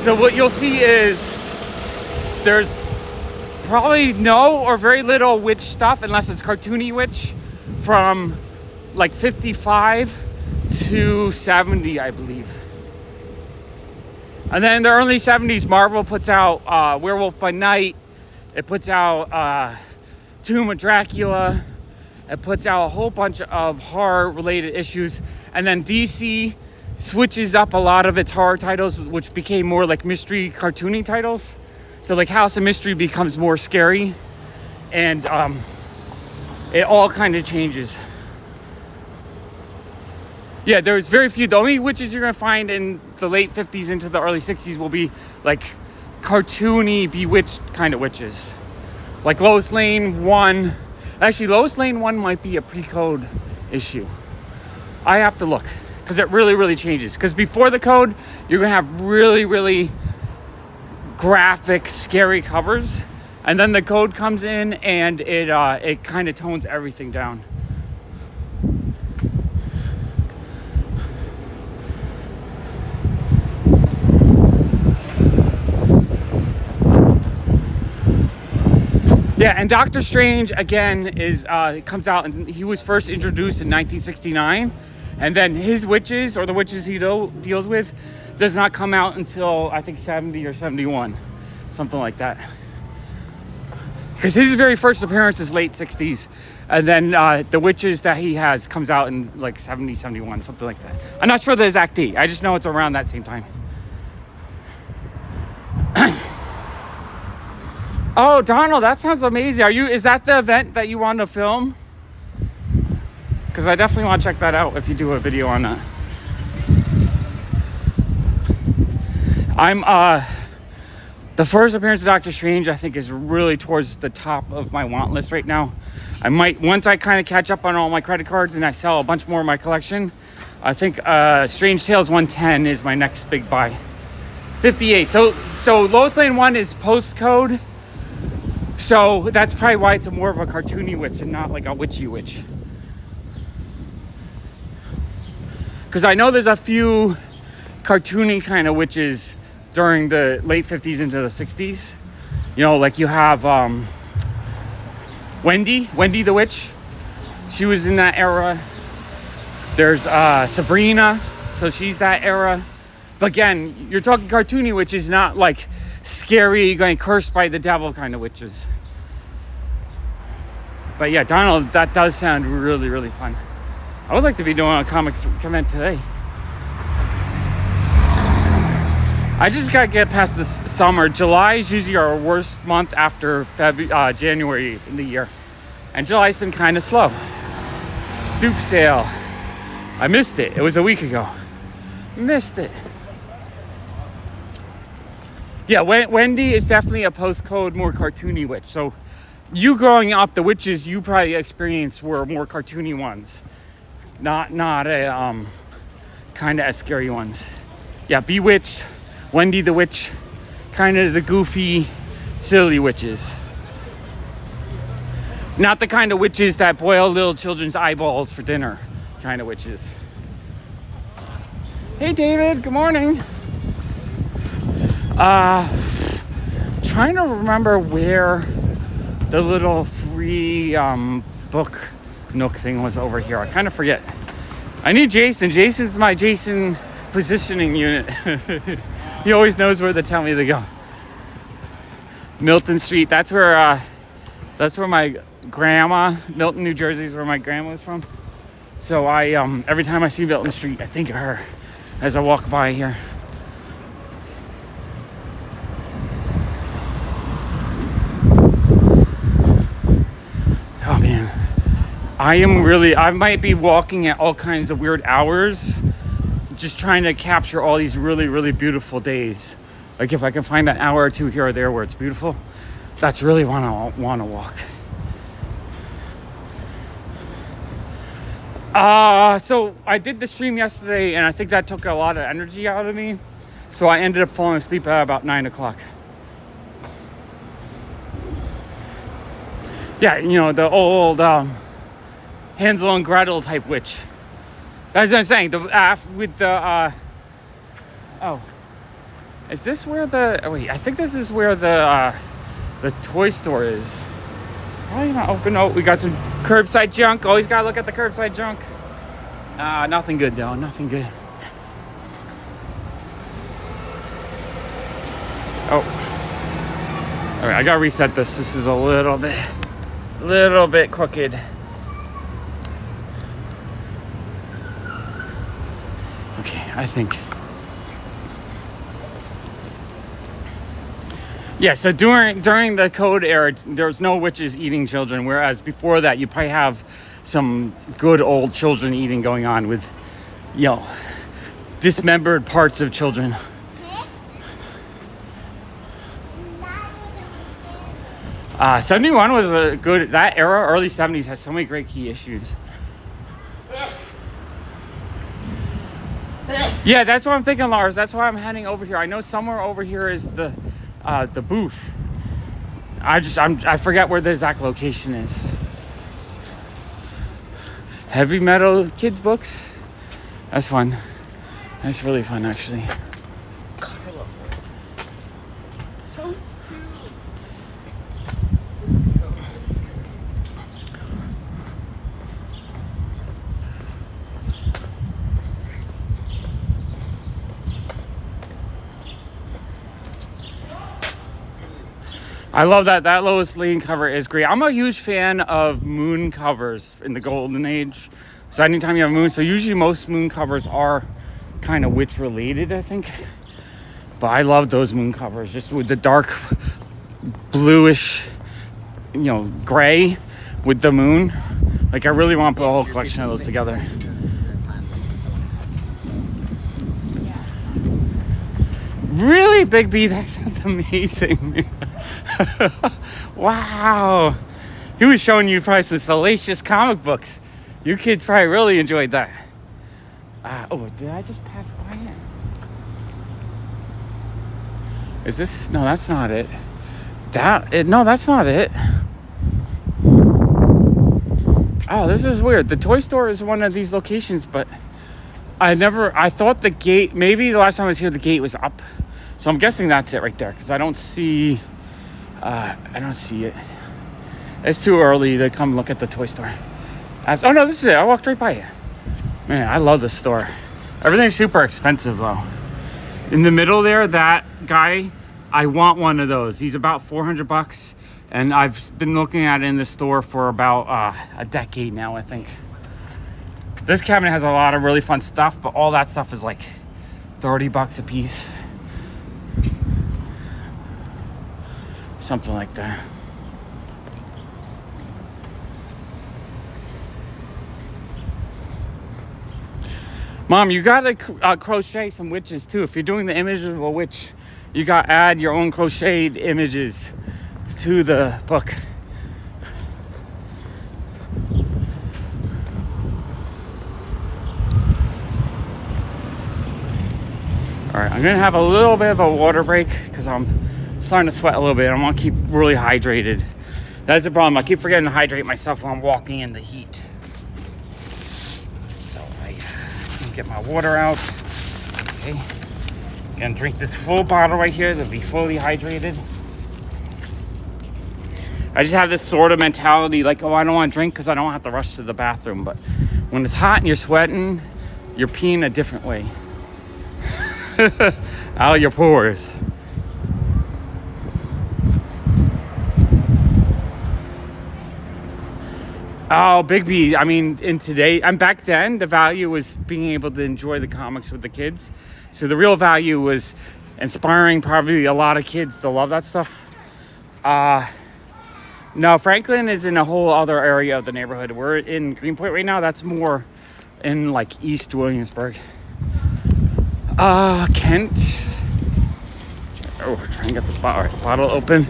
So what you'll see is there's probably no or very little witch stuff, unless it's cartoony witch, from like 55 to 70, I believe. And then in the early 70s, Marvel puts out Werewolf by Night. It puts out Tomb of Dracula. It puts out a whole bunch of horror-related issues. And then DC switches up a lot of its horror titles, which became more like mystery cartoony titles. So like House of Mystery becomes more scary. And it all kind of changes. Yeah, there's very few. The only witches you're going to find in the late 50s into the early 60s will be like cartoony, bewitched kind of witches. Like Lois Lane 1. Actually, Lois Lane 1 might be a pre-code issue. I have to look, because it really, really changes. Because before the code, you're going to have really, really graphic, scary covers. And then the code comes in and it kind of tones everything down. Yeah, and Doctor Strange, again, comes out, and he was first introduced in 1969, and then his witches, or the witches he deals with, does not come out until, I think, 70 or 71, something like that. Because his very first appearance is late 60s, and then the witches that he has comes out in, like, 70, 71, something like that. I'm not sure the exact date. I just know it's around that same time. Oh, Donald, that sounds amazing. Is that the event that you want to film? Because I definitely want to check that out if you do a video on that. The first appearance of Doctor Strange, I think, is really towards the top of my want list right now. I might, once I kind of catch up on all my credit cards and I sell a bunch more of my collection, I think Strange Tales 110 is my next big buy. 58. So Lois Lane 1 is post-code. So that's probably why it's more of a cartoony witch and not like a witchy witch. Because I know there's a few cartoony kind of witches during the late 50s into the 60s. You know, like you have Wendy the witch. She was in that era. There's Sabrina, so she's that era. But again, you're talking cartoony witches, not like scary, going cursed by the devil kind of witches. But yeah, Donald, that does sound really, really fun. I would like to be doing a comic event today. I just gotta get past this summer. July is usually our worst month after January in the year. And July's been kind of slow. Stoop sale. I missed it. It was a week ago. Missed it. Yeah, Wendy is definitely a postcode, more cartoony witch. So you growing up, the witches you probably experienced were more cartoony ones. Not a kind of as scary ones. Yeah, Bewitched, Wendy the witch, kind of the goofy, silly witches. Not the kind of witches that boil little children's eyeballs for dinner kind of witches. Hey David, good morning. Trying to remember where the little free book nook thing was over here. I kind of forget. I need Jason. Jason's my Jason positioning unit. He always knows where to tell me to go. Milton Street. That's where my grandma, Milton, New Jersey is where my grandma was from. So I every time I see Milton Street, I think of her as I walk by here. Oh man, I might be walking at all kinds of weird hours, just trying to capture all these really, really beautiful days. Like if I can find an hour or two here or there where it's beautiful, that's really want to walk. So I did the stream yesterday and I think that took a lot of energy out of me. So I ended up falling asleep at about 9 o'clock. Yeah, you know, the old Hansel and Gretel type witch. That's what I'm saying. Is this where wait, I think this is where the the toy store is. Probably not open. Oh, we got some curbside junk. Always gotta look at the curbside junk. Nothing good though, nothing good. Oh. All right, I gotta reset this. This is a little bit crooked. Okay, I think. Yeah, so during the code era, there was no witches eating children, whereas before that, you probably have some good old children eating going on with, you know, dismembered parts of children. 71 was a good, that era, early 70s has so many great key issues. Yeah, that's what I'm thinking, Lars. That's why I'm heading over here. I know somewhere over here is the booth. I forget where the exact location is. Heavy metal kids books. That's fun. That's really fun, actually. Toast to. I love that Lois Lane cover is great. I'm a huge fan of moon covers in the golden age. So anytime you have a moon, so usually most moon covers are kind of witch related, I think. But I love those moon covers, just with the dark bluish, you know, gray with the moon. Like I really want to put a whole collection of those together. Really, Big B? That sounds amazing. Wow. He was showing you probably some salacious comic books. You kids probably really enjoyed that. Oh, did I just pass by it? Is this? No, that's not it. No, that's not it. Oh, this is weird. The toy store is one of these locations, but I thought the gate, maybe the last time I was here, the gate was up. So I'm guessing that's it right there, because I don't see it. It's too early to come look at the toy store. Oh no, this is it. I walked right by it. Man, I love this store. Everything's super expensive though. In the middle there, that guy, I want one of those. He's about $400, and I've been looking at it in the store for about a decade now, I think. This cabinet has a lot of really fun stuff, but all that stuff is like $30 a piece. Something like that. Mom, you gotta crochet some witches too. If you're doing the image of a witch, you gotta add your own crocheted images to the book. All right, I'm gonna have a little bit of a water break because I'm starting to sweat a little bit. I want to keep really hydrated. That's the problem. I keep forgetting to hydrate myself while I'm walking in the heat. So I can get my water out. Okay, gonna drink this full bottle right here to be fully hydrated. I just have this sort of mentality like, oh, I don't want to drink because I don't have to rush to the bathroom. But when it's hot and you're sweating, you're peeing a different way. Out your pores. Oh, Big B. I mean, in today, and back then, the value was being able to enjoy the comics with the kids. So the real value was inspiring probably a lot of kids to love that stuff. No, Franklin is in a whole other area of the neighborhood. We're in Greenpoint right now. That's more in like East Williamsburg. Kent. Oh, we're trying to get this bottle open.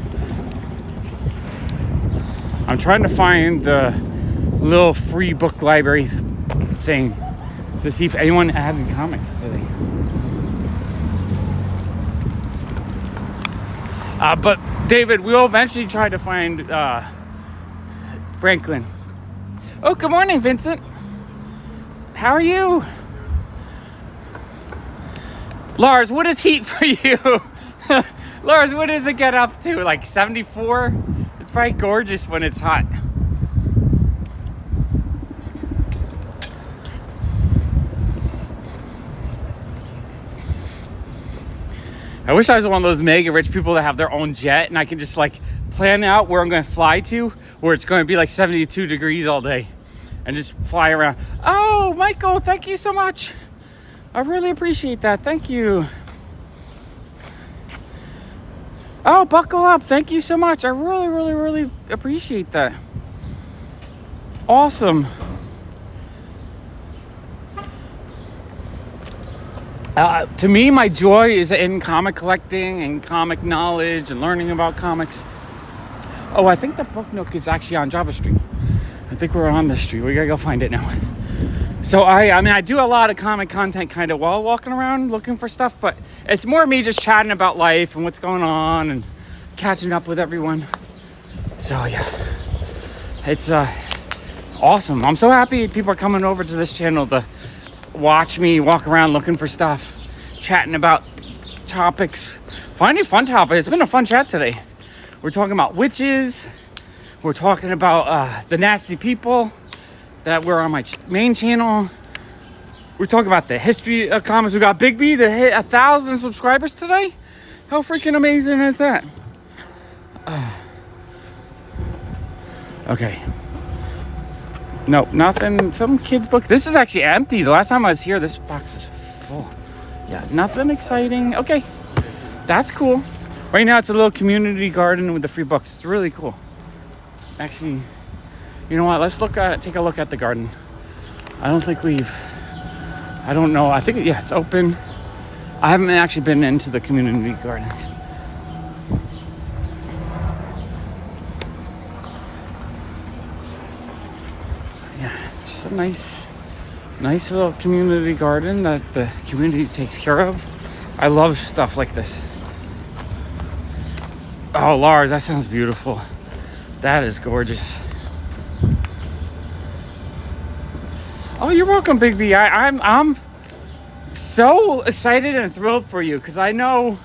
I'm trying to find the little free book library thing to see if anyone added comics today. But David, we'll eventually try to find Franklin. Oh, good morning, Vincent. How are you? Lars, what is heat for you? Lars, what does it get up to? Like 74? It's probably gorgeous when it's hot. I wish I was one of those mega rich people that have their own jet and I can just like plan out where I'm going to fly to, where it's going to be like 72 degrees all day and just fly around. Oh, Michael, thank you so much. I really appreciate that. Thank you. Oh, buckle up. Thank you so much. I really, really, really appreciate that. Awesome. To me, my joy is in comic collecting and comic knowledge and learning about comics. Oh, I think the Book Nook is actually on Java Street. I think we're on this street. We gotta go find it now. So I mean, I do a lot of comic content kind of while walking around looking for stuff, but it's more me just chatting about life and what's going on and catching up with everyone. So yeah, it's awesome. I'm so happy people are coming over to this channel to watch me walk around looking for stuff, chatting about topics, finding fun topics. It's been a fun chat today. We're talking about witches. We're talking about the nasty people that were on my main channel. We're talking about the history of comics. We got Big B that hit 1,000 subscribers today. How freaking amazing is that? Okay. Nope, nothing. Some kid's book. This is actually empty. The last time I was here, this box is full. Yeah, nothing exciting. Okay, that's cool. Right now, it's a little community garden with the free books. It's really cool. Actually, you know what? Let's take a look at the garden. I don't think I don't know. I think, yeah, it's open. I haven't actually been into the community garden. A nice little community garden that the community takes care of. I love stuff like this. Oh, Lars, that sounds beautiful. That is gorgeous. Oh, you're welcome, Big B. I'm so excited and thrilled for you because I know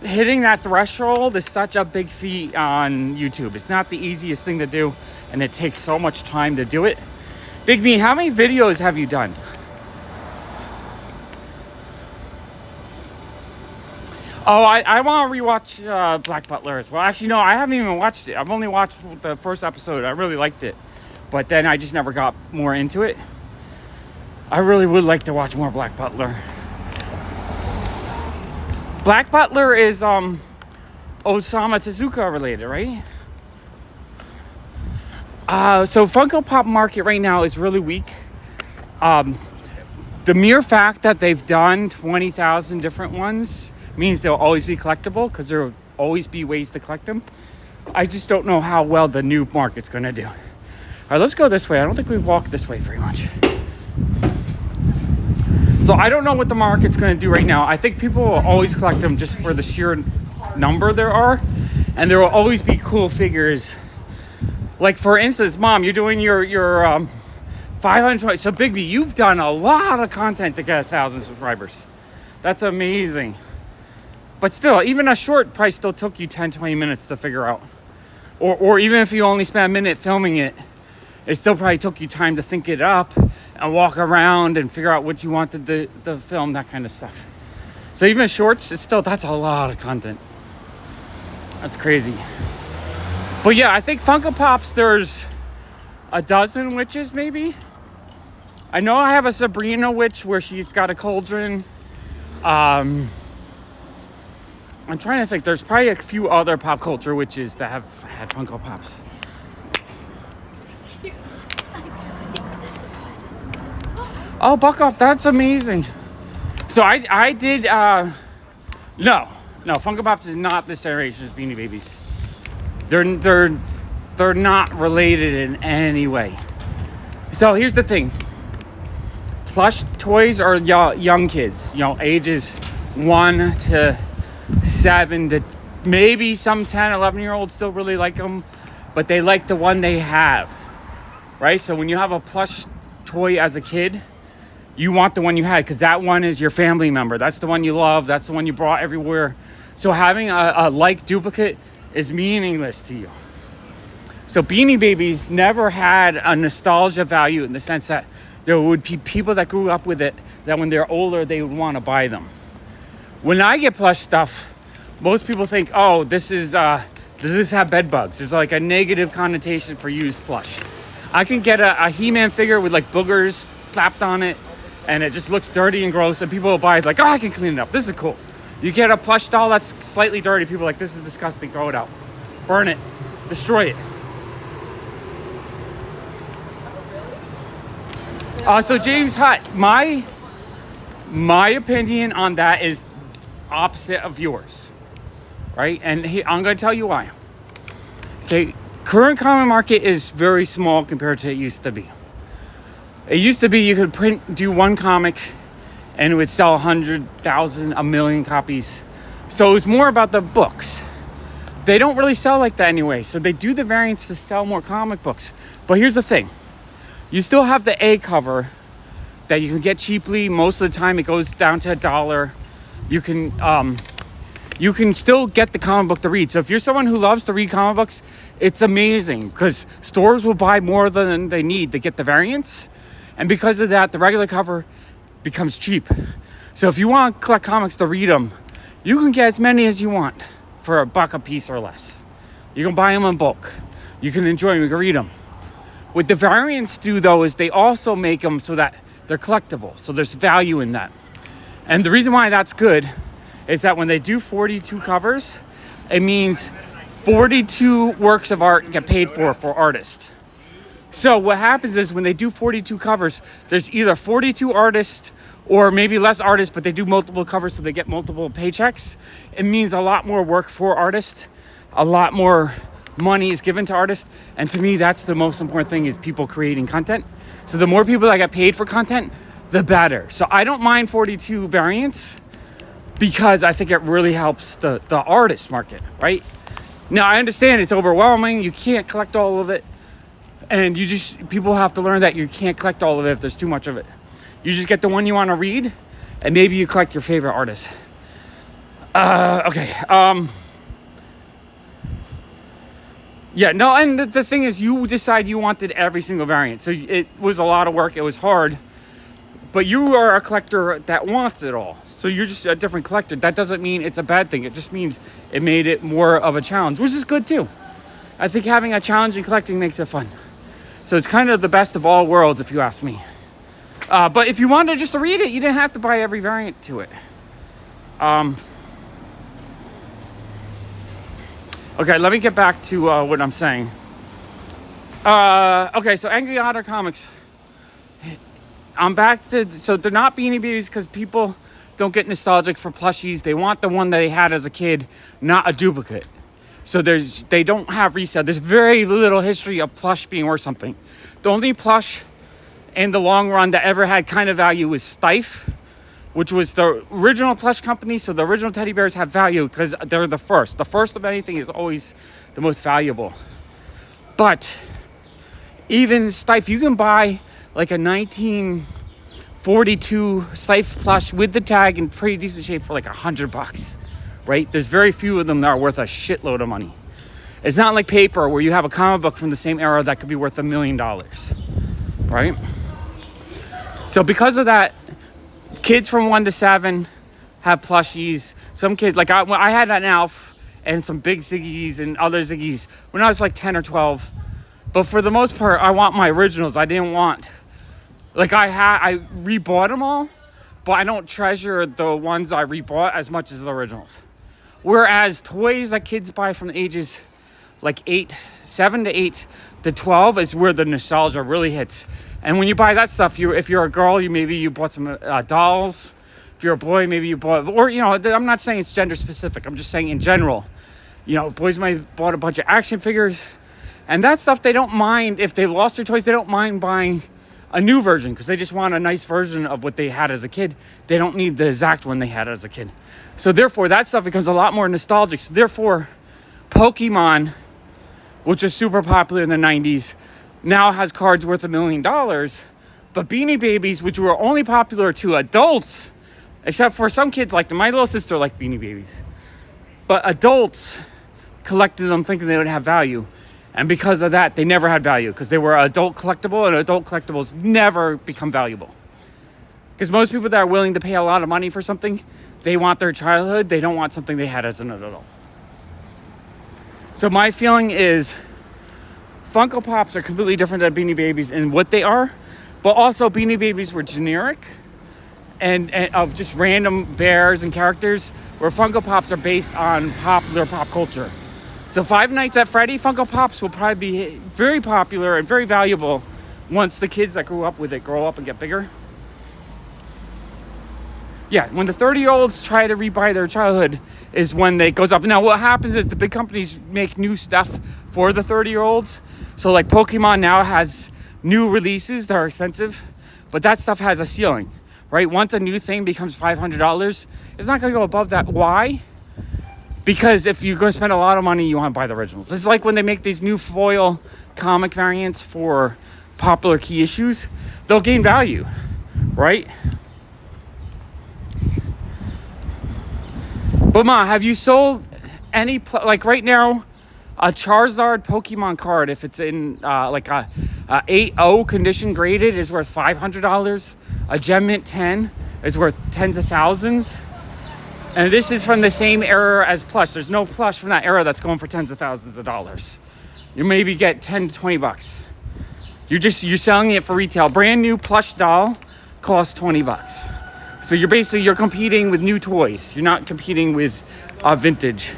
hitting that threshold is such a big feat on YouTube. It's not the easiest thing to do, and it takes so much time to do it. Big B, how many videos have you done? Oh, I want to rewatch Black Butler as well. Actually, no, I haven't even watched it. I've only watched the first episode. I really liked it. But then I just never got more into it. I really would like to watch more Black Butler. Black Butler is Osamu Tezuka related, right? So Funko Pop market right now is really weak. The mere fact that they've done 20,000 different ones means they'll always be collectible because there will always be ways to collect them. I just don't know how well the new market's going to do. All right, let's go this way. I don't think we've walked this way very much. So I don't know what the market's going to do right now. I think people will always collect them just for the sheer number there are. And there will always be cool figures. Like, for instance, Mom, you're doing your 520. So, Big B, you've done a lot of content to get 1,000 subscribers. That's amazing. But still, even a short price still took you 10, 20 minutes to figure out. Or even if you only spent a minute filming it, it still probably took you time to think it up and walk around and figure out what you wanted to film, that kind of stuff. So even shorts, that's a lot of content. That's crazy. But yeah, I think Funko Pops, there's a dozen witches maybe. I know I have a Sabrina witch where she's got a cauldron. I'm trying to think. There's probably a few other pop culture witches that have had Funko Pops. Oh, buck up. That's amazing. So I did, no, Funko Pops is not this generation's Beanie Babies. They're not related in any way. So here's the thing. Plush toys are young kids, ages 1 to 7 to maybe some 10, 11-year-olds still really like them, but they like the one they have, right? So when you have a plush toy as a kid, you want the one you had because that one is your family member. That's the one you love. That's the one you brought everywhere. So having a like duplicate is meaningless to you. So Beanie Babies never had a nostalgia value in the sense that there would be people that grew up with it that when they're older, they would want to buy them. When I get plush stuff, most people think, oh, does this have bed bugs? There's like a negative connotation for used plush. I can get a He-Man figure with like boogers slapped on it, and it just looks dirty and gross, and people will buy it like, oh, I can clean it up. This is cool. You get a plush doll that's slightly dirty, people are like, this is disgusting, throw it out. Burn it. Destroy it. So James Hutt, my opinion on that is opposite of yours, right? And I'm going to tell you why. Okay, current comic market is very small compared to it used to be. It used to be you could do one comic and it would sell 100,000, a million copies. So it was more about the books. They don't really sell like that anyway. So they do the variants to sell more comic books. But here's the thing. You still have the A cover that you can get cheaply. Most of the time it goes down to $1. You can still get the comic book to read. So if you're someone who loves to read comic books, it's amazing because stores will buy more than they need to get the variants. And because of that, the regular cover becomes cheap. So if you want to collect comics to read them, you can get as many as you want for $1 a piece or less. You can buy them in bulk. You can enjoy them, you can read them. What the variants do though is they also make them so that they're collectible. So there's value in that. And the reason why that's good is that when they do 42 covers, it means 42 works of art get paid for artists. So what happens is when they do 42 covers, there's either 42 artists or maybe less artists, but they do multiple covers so they get multiple paychecks. It means a lot more work for artists, a lot more money is given to artists. And to me, that's the most important thing is people creating content. So the more people that get paid for content, the better. So I don't mind 42 variants because I think it really helps the artist market, right? Now I understand it's overwhelming. You can't collect all of it. And people have to learn that you can't collect all of it if there's too much of it. You just get the one you want to read and maybe you collect your favorite artist. Okay. Yeah, no, and the thing is, you decide you wanted every single variant. So it was a lot of work. It was hard. But you are a collector that wants it all. So you're just a different collector. That doesn't mean it's a bad thing. It just means it made it more of a challenge, which is good too. I think having a challenge in collecting makes it fun. So it's kind of the best of all worlds, if you ask me. But if you wanted just to read it, you didn't have to buy every variant to it. Okay, let me get back to what I'm saying. Okay, so Angry Otter Comics. I'm back to, so they're not Beanie Babies because people don't get nostalgic for plushies. They want the one that they had as a kid, not a duplicate. So they don't have resale. There's very little history of plush being worth something. The only plush in the long run that ever had kind of value was Stife, which was the original plush company. So the original teddy bears have value because they're the first. The first of anything is always the most valuable. But even Stife, you can buy like a 1942 Stife plush with the tag in pretty decent shape for like $100, right? There's very few of them that are worth a shitload of money. It's not like paper where you have a comic book from the same era that could be worth $1 million, right? So because of that, kids from 1 to 7 have plushies. Some kids, like I had an Alf and some big Ziggies and other Ziggies when I was like 10 or 12. But for the most part, I want my originals. I didn't want, like I rebought them all, but I don't treasure the ones I rebought as much as the originals. Whereas toys that kids buy from the ages like 7 to 8 to 12 is where the nostalgia really hits. And when you buy that stuff, if you're a girl, maybe you bought some dolls. If you're a boy, maybe you bought, or, you know, I'm not saying it's gender specific. I'm just saying in general, you know, boys might have bought a bunch of action figures and that stuff. They don't mind if they lost their toys. They don't mind buying a new version because they just want a nice version of what they had as a kid. They don't need the exact one they had as a kid. So therefore that stuff becomes a lot more nostalgic. So therefore Pokemon, which was super popular in the 90s, now has cards worth $1 million. But Beanie Babies, which were only popular to adults, except for some kids, like my little sister liked Beanie Babies. But adults collected them thinking they would have value. And because of that, they never had value because they were adult collectible, and adult collectibles never become valuable. Because most people that are willing to pay a lot of money for something, they want their childhood. They don't want something they had as an adult. So my feeling is Funko Pops are completely different than Beanie Babies in what they are, but also Beanie Babies were generic and of just random bears and characters, where Funko Pops are based on popular pop culture. So Five Nights at Freddy Funko Pops will probably be very popular and very valuable once the kids that grew up with it grow up and get bigger. Yeah, when the 30-year-olds try to rebuy their childhood is when it goes up. Now, what happens is the big companies make new stuff for the 30-year-olds. So, like Pokemon now has new releases that are expensive, but that stuff has a ceiling, right? Once a new thing becomes $500, it's not going to go above that. Why? Because if you're going to spend a lot of money, you want to buy the originals. It's like when they make these new foil comic variants for popular key issues, they'll gain value, right? But Ma, have you sold any, like right now, a Charizard Pokemon card, if it's in like a 8.0 condition graded, is worth $500. A Gem Mint 10 is worth tens of thousands. And this is from the same era as plush. There's no plush from that era that's going for tens of thousands of dollars. You maybe get 10 to 20 bucks. You're selling it for retail. Brand new plush doll costs 20 bucks. So you're competing with new toys. You're not competing with vintage.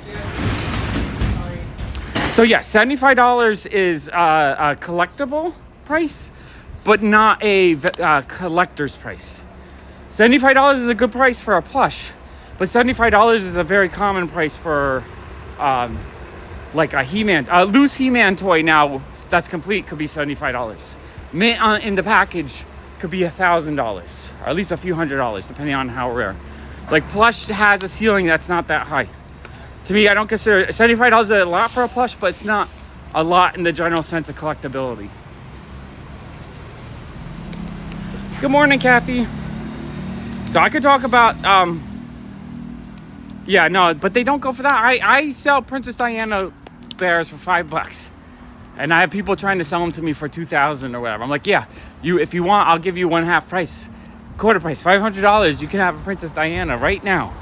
So yeah, $75 is a collectible price, but not a collector's price. $75 is a good price for a plush. But $75 is a very common price for like a He-Man, a loose He-Man toy now that's complete could be $75. Mint in the package could be $1,000, or at least a few $100s, depending on how rare. Like plush has a ceiling that's not that high. To me, I don't consider $75 a lot for a plush, but it's not a lot in the general sense of collectability. Good morning, Kathy. So I could talk about yeah, no, but they don't go for that. I sell Princess Diana bears for $5, and I have people trying to sell them to me for $2,000 or whatever. I'm like, yeah, if you want, I'll give you one half price, quarter price, $500. You can have a Princess Diana right now.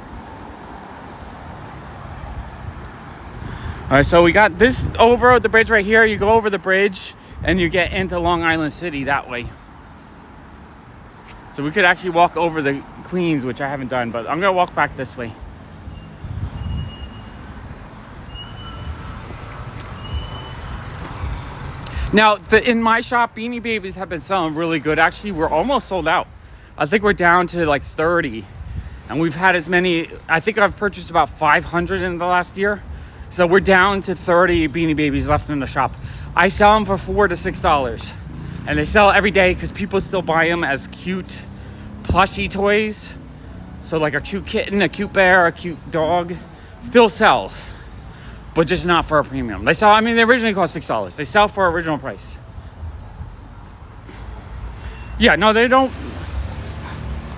All right, so we got this over the bridge right here. You go over the bridge and you get into Long Island City that way. So we could actually walk over the Queens, which I haven't done, but I'm gonna walk back this way. Now, in my shop, Beanie Babies have been selling really good. Actually, we're almost sold out. I think we're down to like 30. And we've had as many, I think I've purchased about 500 in the last year. So we're down to 30 Beanie Babies left in the shop. I sell them for $4 to $6. And they sell every day because people still buy them as cute plushy toys. So like a cute kitten, a cute bear, a cute dog still sells. But just not for a premium. They sell, I mean, they originally cost $6. They sell for original price. Yeah, no, they don't.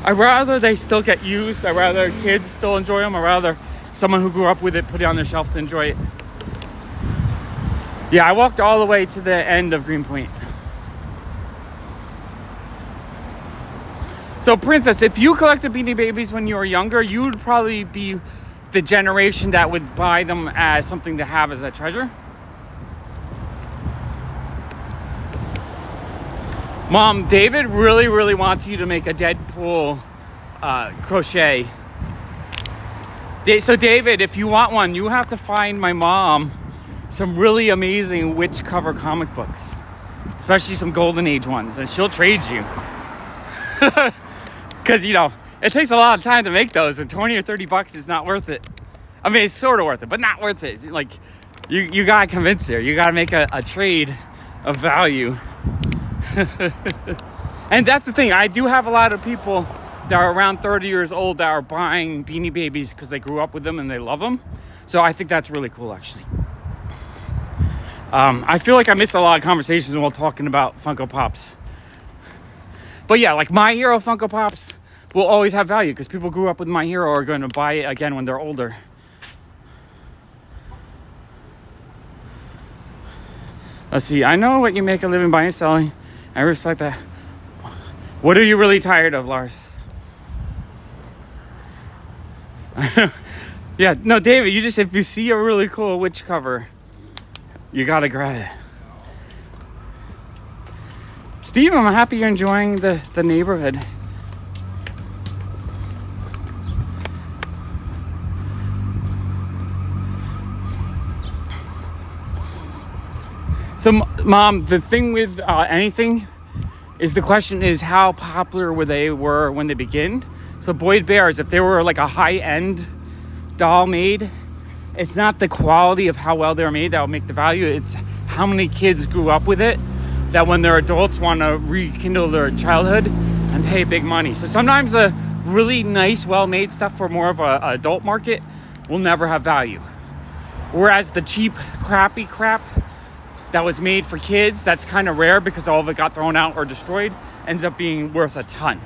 I'd rather they still get used. I'd rather kids still enjoy them. I'd rather someone who grew up with it put it on their shelf to enjoy it. Yeah, I walked all the way to the end of Greenpoint. So, Princess, if you collected Beanie Babies when you were younger, you would probably be the generation that would buy them as something to have as a treasure. Mom, David really, really wants you to make a Deadpool crochet. So David, if you want one, you have to find my mom some really amazing witch cover comic books, especially some Golden Age ones, and she'll trade you. Because, you know, it takes a lot of time to make those, and 20 or 30 bucks is not worth it. I mean, it's sort of worth it, but not worth it. Like, you gotta convince her. You gotta make a trade of value. And that's the thing. I do have a lot of people that are around 30 years old that are buying Beanie Babies because they grew up with them and they love them. So I think that's really cool, actually. I feel like I missed a lot of conversations while talking about Funko Pops. But yeah, like My Hero Funko Pops will always have value because people grew up with My Hero are going to buy it again when they're older. Let's see. I know what you make a living buying and selling. I respect that. What are you really tired of, Lars? Yeah, no, David, you just, if you see a really cool witch cover, you gotta grab it. Steve, I'm happy you're enjoying the neighborhood. So, Mom, the thing with anything is the question is how popular were when they began. So Boyd Bears, if they were like a high-end doll made, it's not the quality of how well they're made that will make the value. It's how many kids grew up with it that when they're adults want to rekindle their childhood and pay big money. So sometimes the really nice, well-made stuff for more of a adult market will never have value. Whereas the cheap, crappy crap that was made for kids, that's kind of rare because all of it got thrown out or destroyed, ends up being worth a ton.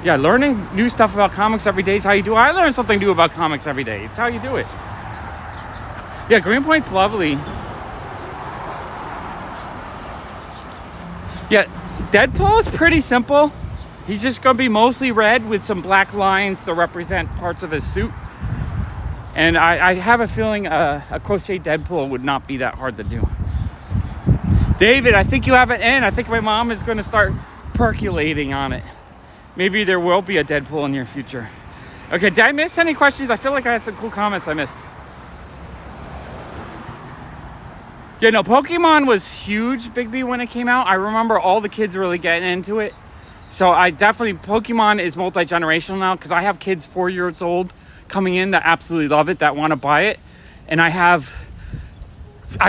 Yeah, learning new stuff about comics every day is how you do it. I learn something new about comics every day. It's how you do it. Yeah, Greenpoint's lovely. Yeah, Deadpool is pretty simple. He's just going to be mostly red with some black lines to represent parts of his suit. And I have a feeling a crochet Deadpool would not be that hard to do. David, I think you have it in. I think my mom is going to start percolating on it. Maybe there will be a Deadpool in your future. Okay, did I miss any questions? I feel like I had some cool comments I missed. Yeah, no, Pokemon was huge, Big B, when it came out. I remember all the kids really getting into it. So I definitely, Pokemon is multi-generational now because I have kids 4 years old coming in that absolutely love it, that want to buy it. And I've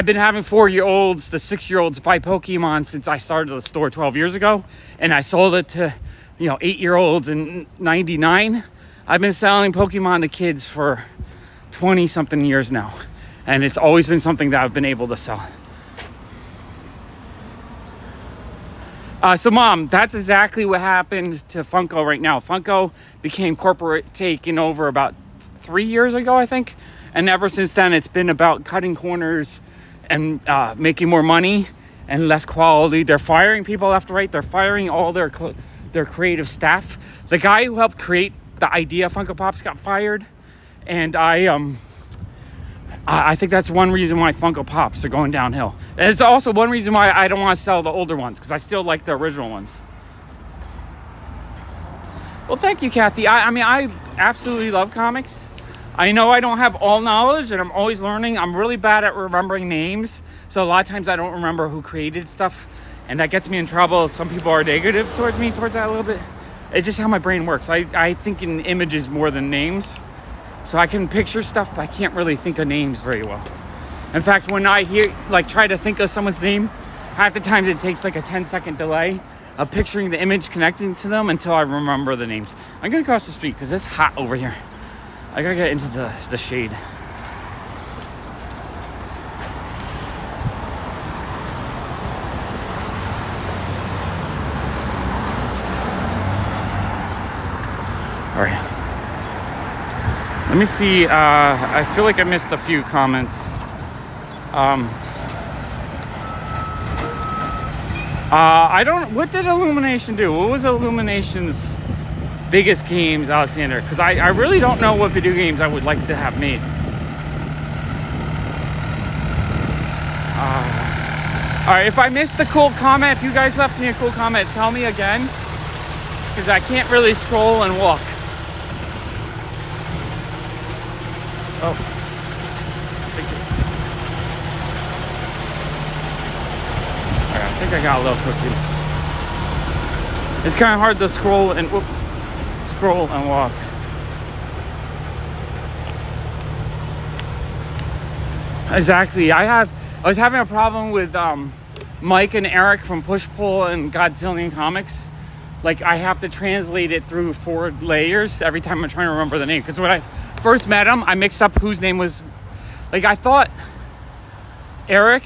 been having 4-year-olds to 6-year-olds buy Pokemon since I started the store 12 years ago. And I sold it to, 8-year-olds in 99. I've been selling Pokemon to kids for 20 something years now. And it's always been something that I've been able to sell. So Mom, that's exactly what happened to Funko right now. Funko became corporate taken over about 3 years ago, I think. And ever since then, it's been about cutting corners and making more money and less quality. They're firing people left and right. They're firing all their creative staff. The guy who helped create the idea of Funko Pops got fired. And I think that's one reason why Funko Pops are going downhill. And it's also one reason why I don't want to sell the older ones, because I still like the original ones. Well, thank you, Kathy. I mean, I absolutely love comics. I know I don't have all knowledge, and I'm always learning. I'm really bad at remembering names, so a lot of times I don't remember who created stuff, and that gets me in trouble. Some people are negative towards that a little bit. It's just how my brain works. I think in images more than names. So I can picture stuff, but I can't really think of names very well. In fact, when I try to think of someone's name, half the times it takes like a 10-second delay of picturing the image connecting to them until I remember the names. I'm gonna cross the street because it's hot over here. I gotta get into the shade. All right. Let me see, I feel like I missed a few comments. What did Illumination do? What was Illumination's biggest games, Alexander? Because I really don't know what video games I would like to have made. All right, if I missed a cool comment, if you guys left me a cool comment, tell me again. Because I can't really scroll and walk. Oh, thank you. All right, I think I got a little cookie. It's kind of hard to scroll and walk. Exactly. I was having a problem with Mike and Eric from Push Pull and Godzillion Comics. Like, I have to translate it through 4 layers every time I'm trying to remember the name. Because when I first met him, I mixed up whose name was. Like, I thought Eric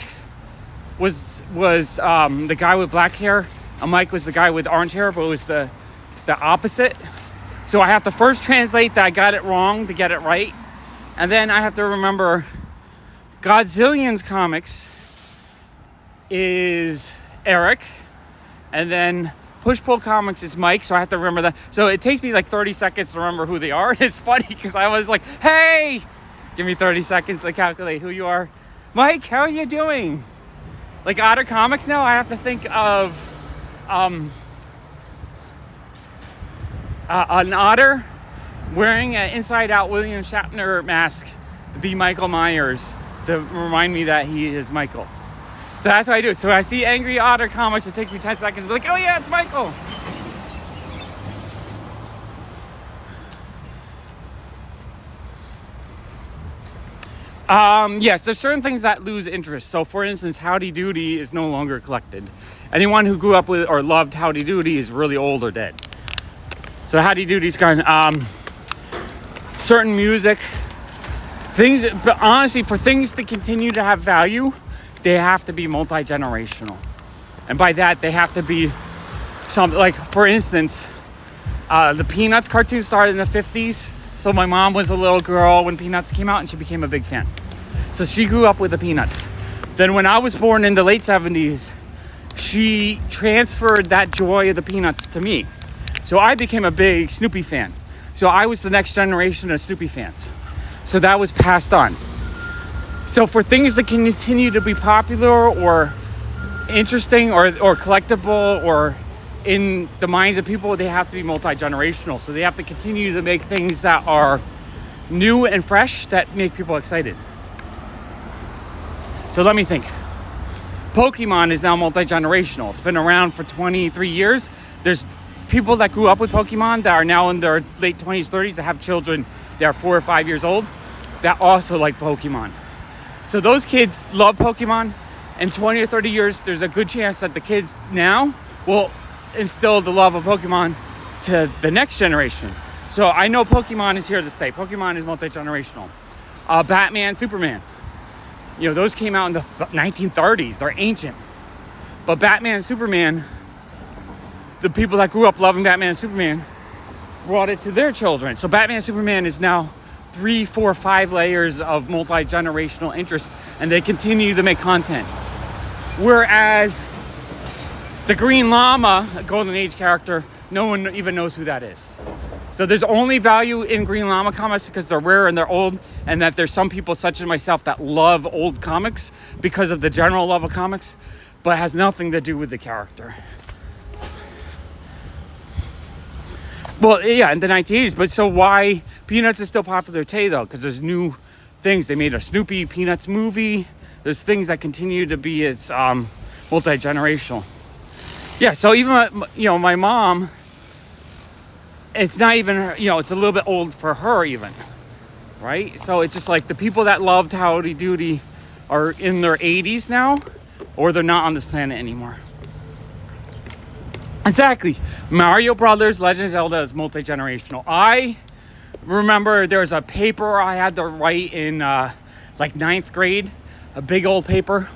was the guy with black hair, and Mike was the guy with orange hair, but it was the opposite. So I have to first translate that I got it wrong to get it right, And then I have to remember Godzillions Comics is Eric. And then Push Pull Comics is Mike, so I have to remember that. So it takes me like 30 seconds to remember who they are. It's funny because I was like, hey, give me 30 seconds to calculate who you are. Mike, how are you doing? Like Otter Comics now, I have to think of an otter wearing an Inside Out William Shatner mask to be Michael Myers to remind me that he is Michael. So that's what I do. So when I see Angry Otter Comics, it takes me 10 seconds to be like, oh yeah, it's Michael. Yes, there's certain things that lose interest. So for instance, Howdy Doody is no longer collected. Anyone who grew up with or loved Howdy Doody is really old or dead. So Howdy Doody's gone. Certain music, things, but honestly, for things to continue to have value, they have to be multi-generational. And by that, they have to be something like, for instance, the Peanuts cartoon started in the 50s. So my mom was a little girl when Peanuts came out and she became a big fan. So she grew up with the Peanuts. Then when I was born in the late 70s, she transferred that joy of the Peanuts to me. So I became a big Snoopy fan. So I was the next generation of Snoopy fans. So that was passed on. So for things that can continue to be popular or interesting or collectible or in the minds of people, they have to be multi-generational. So they have to continue to make things that are new and fresh that make people excited. So let me think. Pokemon is now multi-generational. It's been around for 23 years. There's people that grew up with Pokemon that are now in their late 20s, 30s that have children that are 4 or 5 years old that also like Pokemon. So those kids love Pokemon. In 20 or 30 years, there's a good chance that the kids now will instill the love of Pokemon to the next generation. So I know Pokemon is here to stay. Pokemon is multi-generational. Batman, Superman. You know, those came out in the 1930s. They're ancient. But Batman and Superman, the people that grew up loving Batman and Superman brought it to their children. So Batman and Superman is now 3, 4, 5 layers of multi-generational interest, and they continue to make content. Whereas the Green Llama, a Golden Age character, no one even knows who that is. So there's only value in Green Llama comics because they're rare and they're old, and that there's some people such as myself that love old comics because of the general love of comics, but it has nothing to do with the character. Well, yeah, in the 1980s, but so why Peanuts is still popular today though? Because there's new things. They made a Snoopy Peanuts movie. There's things that continue to be its multi-generational. Yeah, so even, my mom, it's not even, it's a little bit old for her even, right? So it's just like the people that loved Howdy Doody are in their 80s now, or they're not on this planet anymore. Exactly. Mario Brothers, Legend of Zelda is multi-generational. I remember there was a paper I had to write in like 9th grade, a big old paper.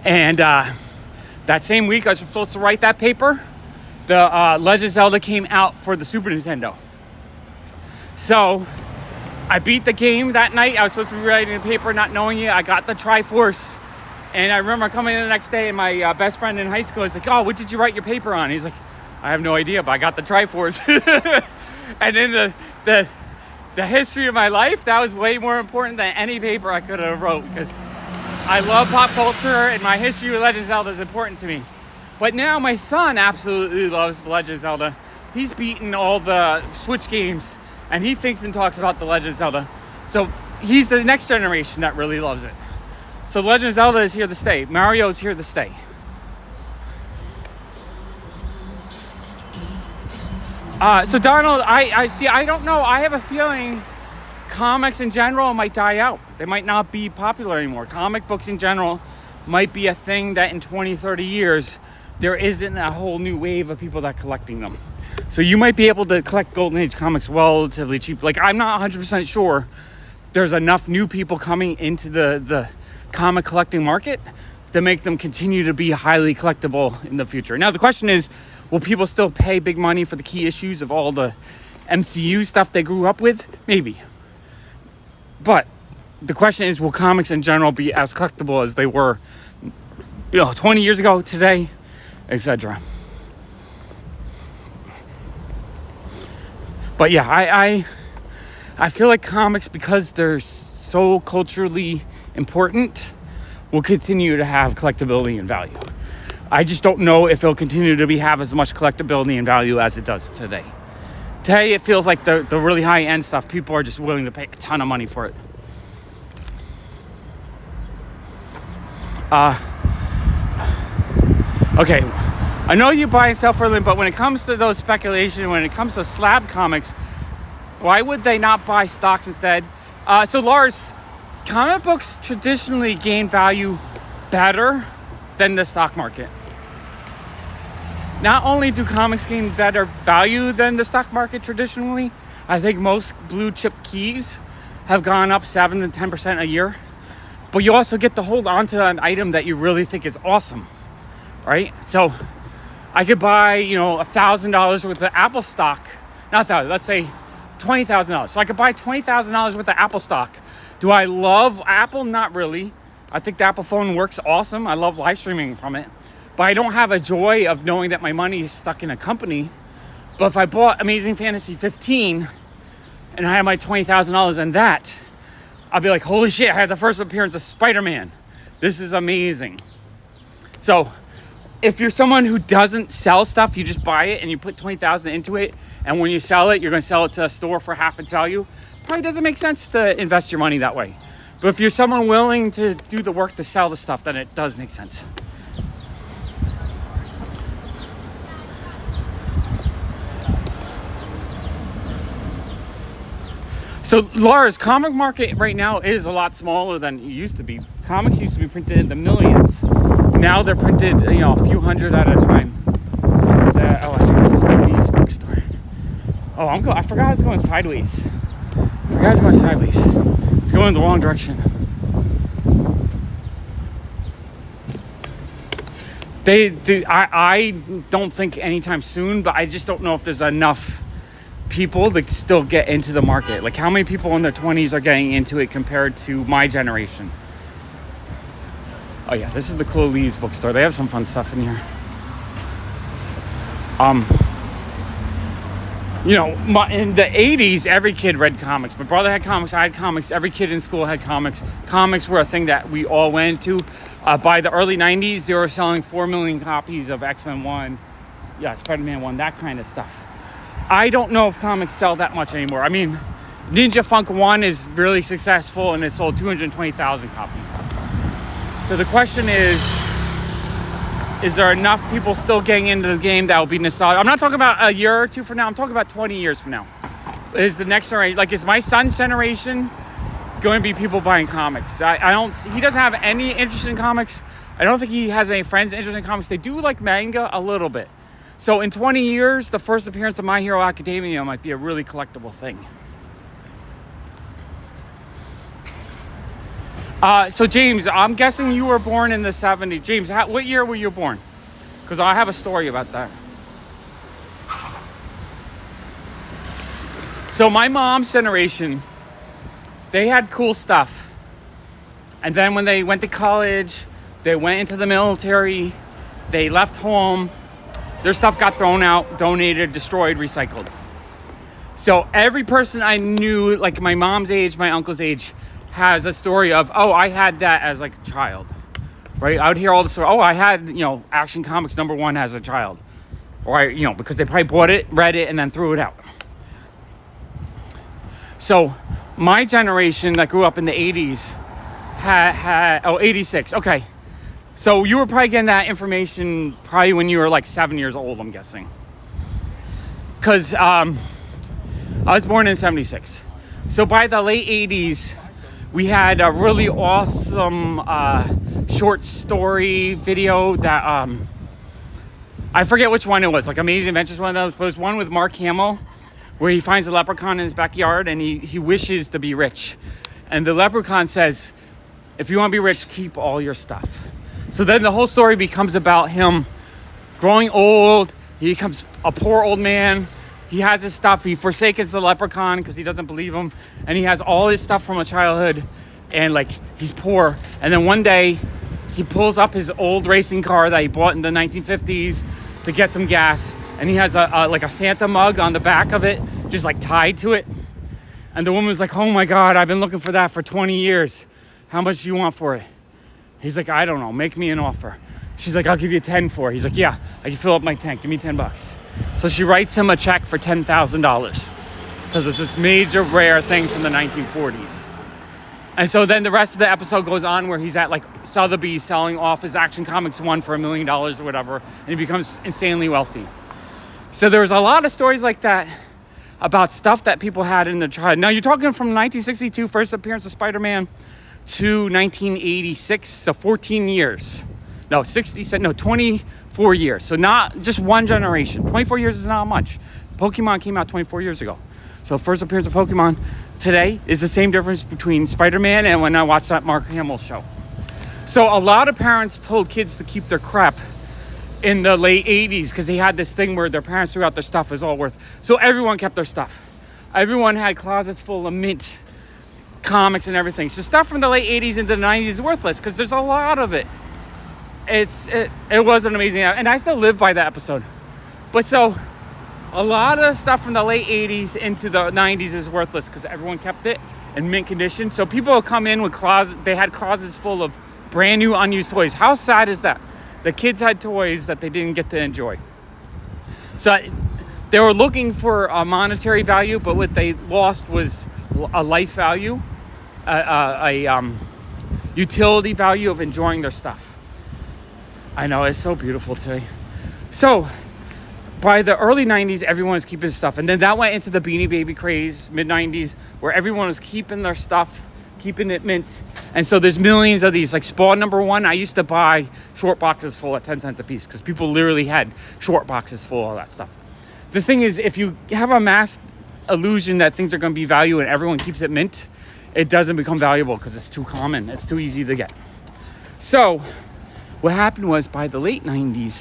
And that same week I was supposed to write that paper, the Legend of Zelda came out for the Super Nintendo. So I beat the game that night. I was supposed to be writing the paper, not knowing it. I got the Triforce. And I remember coming in the next day and my best friend in high school was like, oh, what did you write your paper on? He's like, I have no idea, but I got the Triforce. And in the history of my life, that was way more important than any paper I could have wrote, because I love pop culture and my history with Legend of Zelda is important to me. But now my son absolutely loves The Legend of Zelda. He's beaten all the Switch games and he thinks and talks about The Legend of Zelda. So he's the next generation that really loves it. So Legend of Zelda is here to stay. Mario is here to stay. So Donald, I don't know. I have a feeling comics in general might die out. They might not be popular anymore. Comic books in general might be a thing that in 20, 30 years, there isn't a whole new wave of people that are collecting them. So you might be able to collect Golden Age comics relatively cheap. Like, I'm not 100% sure there's enough new people coming into the comic collecting market to make them continue to be highly collectible in the future. Now the question is, will people still pay big money for the key issues of all the MCU stuff they grew up with? Maybe. But the question is, will comics in general be as collectible as they were 20 years ago, today, etc.? But yeah, I feel like comics, because they're so culturally important, will continue to have collectability and value. I just don't know if it'll continue to have as much collectability and value as it does today. Today, it feels like the really high-end stuff, people are just willing to pay a ton of money for it. Okay, I know you buy and sell for a living, but when it comes to those speculation, when it comes to slab comics, why would they not buy stocks instead? So Lars, comic books traditionally gain value better than the stock market. Not only do comics gain better value than the stock market traditionally, I think most blue chip keys have gone up 7 to 10% a year. But you also get to hold on to an item that you really think is awesome, right? So I could buy, $1,000 worth of Apple stock, not $1,000, let's say $20,000. So I could buy $20,000 worth of Apple stock. Do I love Apple? Not really. I think the Apple phone works awesome. I love live streaming from it. But I don't have a joy of knowing that my money is stuck in a company. But if I bought Amazing Fantasy 15 and I had my $20,000 in that, I'll be like, holy shit, I had the first appearance of Spider-Man. This is amazing. So if you're someone who doesn't sell stuff, you just buy it and you put $20,000 into it, and when you sell it, you're going to sell it to a store for half its value, probably doesn't make sense to invest your money that way. But if you're someone willing to do the work to sell the stuff, then it does make sense. So Lars, comic market right now is a lot smaller than it used to be. Comics used to be printed in the millions. Now they're printed, a few hundred at a time. I think it's the Williamsburg bookstore. Oh, I forgot I was going sideways. It's going in the wrong direction. I don't think anytime soon, but I just don't know if there's enough people to still get into the market. Like, how many people in their 20s are getting into it compared to my generation? Oh yeah, this is the cool Lee's bookstore. They have some fun stuff in here. In the 80s, every kid read comics. My brother had comics, I had comics, every kid in school had comics. Comics were a thing that we all went to. By the early 90s, they were selling 4 million copies of X-Men 1, Spider-Man 1, that kind of stuff. I don't know if comics sell that much anymore. I mean, Ninja Funk 1 is really successful and it sold 220,000 copies. So the question is there enough people still getting into the game that will be nostalgic? I'm not talking about a year or two from now. I'm talking about 20 years from now. Is the next generation, is my son's generation going to be people buying comics? He doesn't have any interest in comics. I don't think he has any friends interested in comics. They do like manga a little bit. So in 20 years, the first appearance of My Hero Academia might be a really collectible thing. So James, I'm guessing you were born in the 70s. James, what year were you born? Because I have a story about that. So my mom's generation, they had cool stuff. And then when they went to college, they went into the military, they left home, their stuff got thrown out, donated, destroyed, recycled. So every person I knew, like my mom's age, my uncle's age, has a story of, I had that as like a child, right? I would hear all the stories. I had, Action Comics #1 as a child. Or, because they probably bought it, read it, and then threw it out. So my generation that grew up in the 80s had 86, okay. So you were probably getting that information probably when you were like 7 years old, I'm guessing. Because I was born in 76. So by the late 80s, we had a really awesome short story video that, I forget which one it was, like Amazing Adventures, one of those. But it was one with Mark Hamill, where he finds a leprechaun in his backyard and he wishes to be rich. And the leprechaun says, if you want to be rich, keep all your stuff. So then the whole story becomes about him growing old. He becomes a poor old man. he has his stuff. He forsakes the leprechaun because he doesn't believe him. And he has all his stuff from a childhood. And like, he's poor. And then one day, he pulls up his old racing car that he bought in the 1950s to get some gas. And he has like a Santa mug on the back of it, just like tied to it. And the woman's like, oh my God, I've been looking for that for 20 years. How much do you want for it? He's like, I don't know, make me an offer. She's like, I'll give you 10 for it. He's like, yeah, I can fill up my tank, give me 10 bucks. So she writes him a check for $10,000 because it's this major rare thing from the 1940s. And so then the rest of the episode goes on where he's at like Sotheby's selling off his Action Comics 1 for $1 million or whatever, and he becomes insanely wealthy. So there's a lot of stories like that about stuff that people had in their childhood. Now you're talking from 1962, first appearance of Spider-Man, to 1986, so 14 years. No, 24 years. So not just one generation. 24 years is not much. Pokemon came out 24 years ago. So first appearance of Pokemon today is the same difference between Spider-Man and when I watched that Mark Hamill show. So a lot of parents told kids to keep their crap in the late 80s because they had this thing where their parents threw out their stuff was all worth. So everyone kept their stuff. Everyone had closets full of mint comics and everything. So stuff from the late 80s into the 90s is worthless because there's a lot of it. It was an amazing, and I still live by that episode. But so a lot of stuff from the late 80s into the 90s is worthless because everyone kept it in mint condition. So people would come in with they had closets full of brand new unused toys. How sad is that? The kids had toys that they didn't get to enjoy. So they were looking for a monetary value, but what they lost was a life value, a utility value of enjoying their stuff. I know, it's so beautiful today. So by the early 90s, everyone was keeping stuff. And then that went into the Beanie Baby craze, mid-90s, where everyone was keeping their stuff, keeping it mint. And so there's millions of these. Like Spawn #1, I used to buy short boxes full at 10 cents a piece because people literally had short boxes full of that stuff. The thing is, if you have a mass illusion that things are going to be valuable and everyone keeps it mint, it doesn't become valuable because it's too common. It's too easy to get. So what happened was by the late 90s,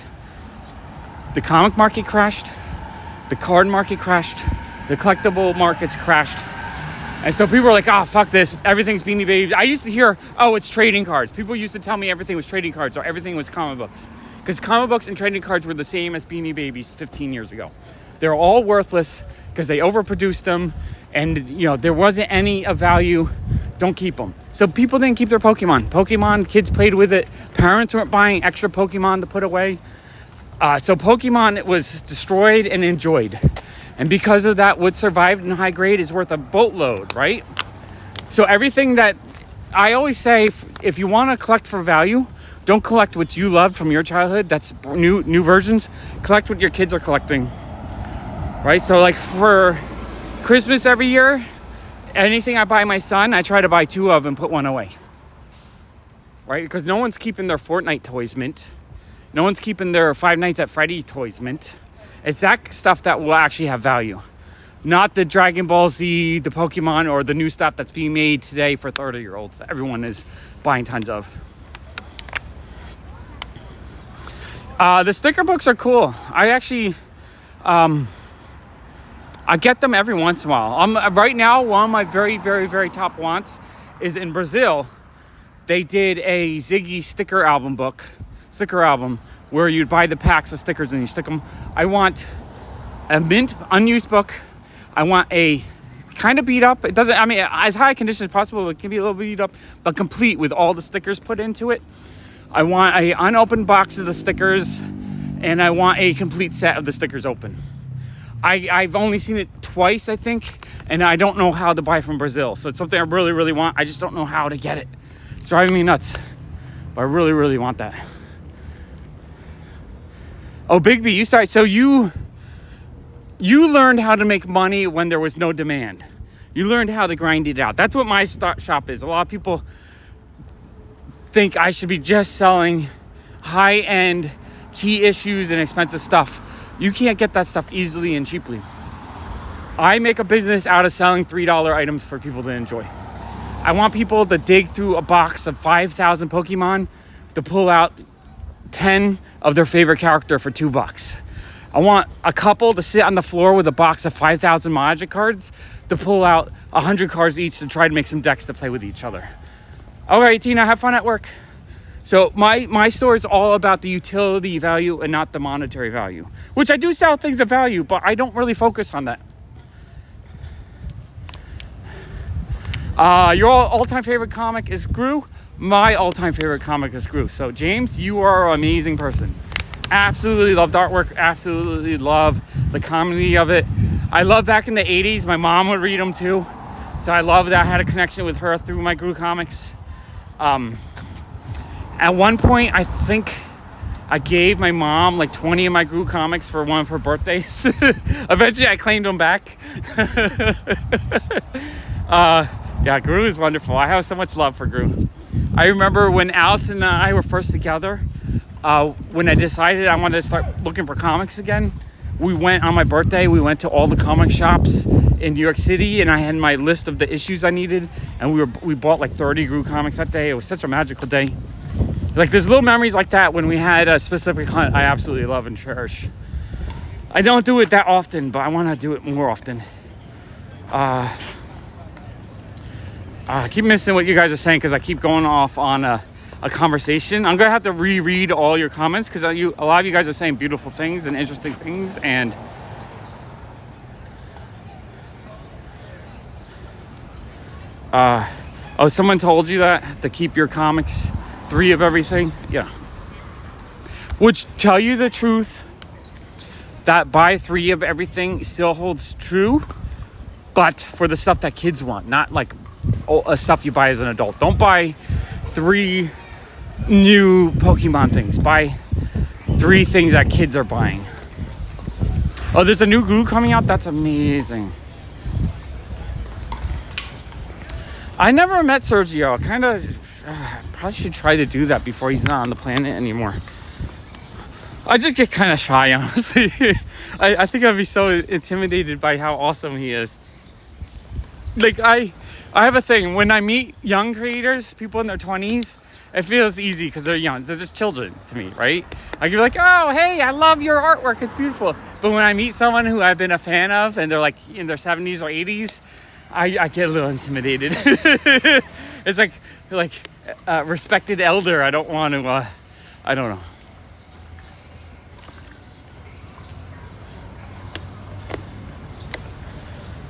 the comic market crashed, the card market crashed, the collectible markets crashed. And so people were like, oh, fuck this. Everything's Beanie Babies. I used to hear, oh, it's trading cards. People used to tell me everything was trading cards or everything was comic books. Because comic books and trading cards were the same as Beanie Babies 15 years ago. They're all worthless because they overproduced them and, you know, there wasn't any of value. Don't keep them. So people didn't keep their Pokemon. Kids played with it. Parents weren't buying extra Pokemon to put away. So Pokemon was destroyed and enjoyed. And because of that, what survived in high grade is worth a boatload, right? So everything that I always say, if you want to collect for value, don't collect what you loved from your childhood. That's new versions. Collect what your kids are collecting, right? So like for Christmas every year, anything I buy my son, I try to buy 2 of and put 1 away, right? Because no one's keeping their Fortnite toys mint. No one's keeping their Five Nights at Freddy toys mint. It's that stuff that will actually have value. Not the Dragon Ball Z, the Pokemon, or the new stuff that's being made today for 30-year-olds that everyone is buying tons of. The sticker books are cool. I actually, I get them every once in a while. Right now, one of my very, very, very top wants is in Brazil. They did a Ziggy sticker album where you'd buy the packs of stickers and you stick them. I want a mint unused book. I want a kind of beat up. It doesn't, I mean, as high condition as possible, it can be a little beat up, but complete with all the stickers put into it. I want a unopened box of the stickers, and I want a complete set of the stickers open. I've only seen it twice, I think, and I don't know how to buy from Brazil. So it's something I really, really want. I just don't know how to get it. It's driving me nuts, but I really, really want that. Oh, Big B, you learned how to make money when there was no demand. You learned how to grind it out. That's what my shop is. A lot of people think I should be just selling high-end key issues and expensive stuff. You can't get that stuff easily and cheaply. I make a business out of selling $3 items for people to enjoy. I want people to dig through a box of 5,000 Pokemon to pull out 10 of their favorite character for $2. I want a couple to sit on the floor with a box of 5,000 Magic cards to pull out 100 cards each to try to make some decks to play with each other. All right, Tina, have fun at work. So my store is all about the utility value and not the monetary value, which I do sell things of value, but I don't really focus on that. Your all-time favorite comic is Gru. My all-time favorite comic is Gru. So James, you are an amazing person. Absolutely love the artwork. Absolutely love the comedy of it. I love back in the 80s. My mom would read them too. So I love that I had a connection with her through my Gru comics. At one point, I think I gave my mom like 20 of my Gru comics for one of her birthdays. Eventually, I claimed them back. Yeah, Gru is wonderful. I have so much love for Gru. I remember when Allison and I were first together, when I decided I wanted to start looking for comics again, we went on my birthday, we went to all the comic shops in New York City, and I had my list of the issues I needed, and we bought like 30 Gru comics that day. It was such a magical day. Like, there's little memories like that when we had a specific hunt I absolutely love and cherish. I don't do it that often, but I want to do it more often. I keep missing what you guys are saying because I keep going off on a conversation. I'm gonna have to reread all your comments because a lot of you guys are saying beautiful things and interesting things, and oh, someone told you that to keep your comics 3 of everything. Yeah, which, tell you the truth, that buy 3 of everything still holds true, but for the stuff that kids want, not like stuff you buy as an adult. Don't buy 3 new Pokemon things. Buy 3 things that kids are buying. Oh, there's a new Gru coming out? That's amazing. I never met Sergio. Kind of probably should try to do that before he's not on the planet anymore. I just get kind of shy, honestly. I think I'd be so intimidated by how awesome he is. Like, I have a thing. When I meet young creators, people in their 20s, it feels easy because they're young. They're just children to me, right? I can be like, oh, hey, I love your artwork. It's beautiful. But when I meet someone who I've been a fan of and they're like in their 70s or 80s, I get a little intimidated. It's like respected elder. I don't want to, I don't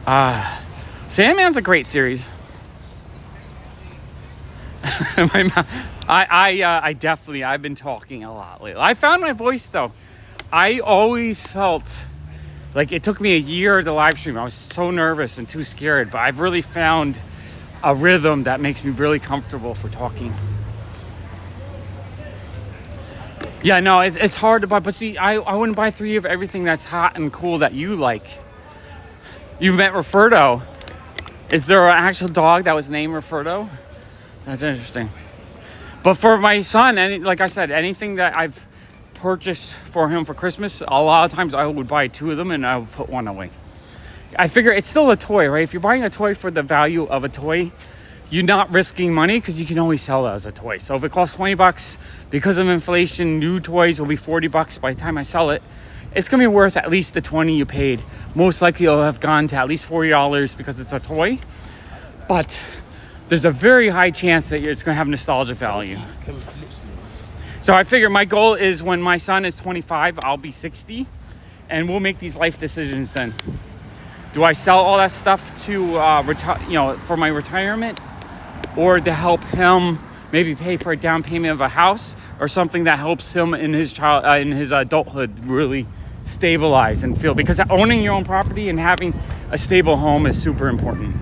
know. Sandman's a great series. I've been talking a lot lately. I found my voice though. I always felt like it took me a year to live stream. I was so nervous and too scared, but I've really found a rhythm that makes me really comfortable for talking. Yeah, no, it's hard to buy, but see, I wouldn't buy 3 of everything that's hot and cool that you like. You've met Roberto. Is there an actual dog that was named Roberto? That's interesting. But for my son, and like I said, anything that I've purchased for him for Christmas, a lot of times I would buy 2 of them and I would put 1 away. I figure it's still a toy, right? If you're buying a toy for the value of a toy, you're not risking money because you can always sell it as a toy. So if it costs $20, because of inflation, new toys will be $40 by the time I sell it. It's gonna be worth at least the $20 you paid. Most likely it'll have gone to at least $40 because it's a toy. But there's a very high chance that it's gonna have nostalgia value. So I figure my goal is when my son is 25, I'll be 60, and we'll make these life decisions then. Do I sell all that stuff to for my retirement, or to help him maybe pay for a down payment of a house, or something that helps him in his adulthood really stabilize and feel, because owning your own property and having a stable home is super important.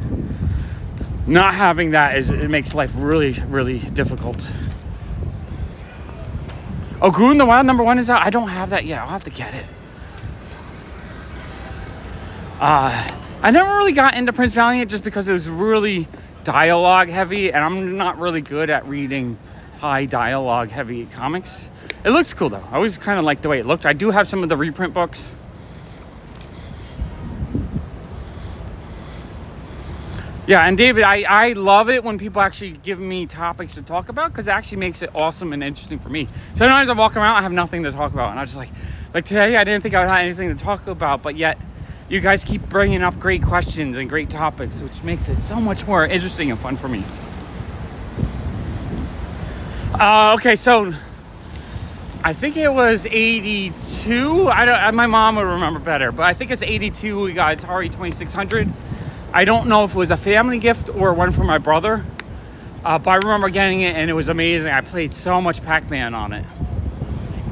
Not having that it makes life really, really difficult. Oh, Gru in the Wild #1 is out. I don't have that yet. I'll have to get it. I never really got into Prince Valiant just because it was really dialogue heavy, and I'm not really good at reading high dialogue heavy comics. It looks cool though. I always kind of liked the way it looked. I do have some of the reprint books. Yeah, and David, I love it when people actually give me topics to talk about, because it actually makes it awesome and interesting for me. Sometimes I walk around, I have nothing to talk about, and I'm just like today, I didn't think I would have anything to talk about, but yet you guys keep bringing up great questions and great topics, which makes it so much more interesting and fun for me. Okay, so I think it was 82. My mom would remember better, but I think it's 82. We got Atari 2600. I don't know if it was a family gift or one from my brother, but I remember getting it and it was amazing. I played so much Pac-Man on it.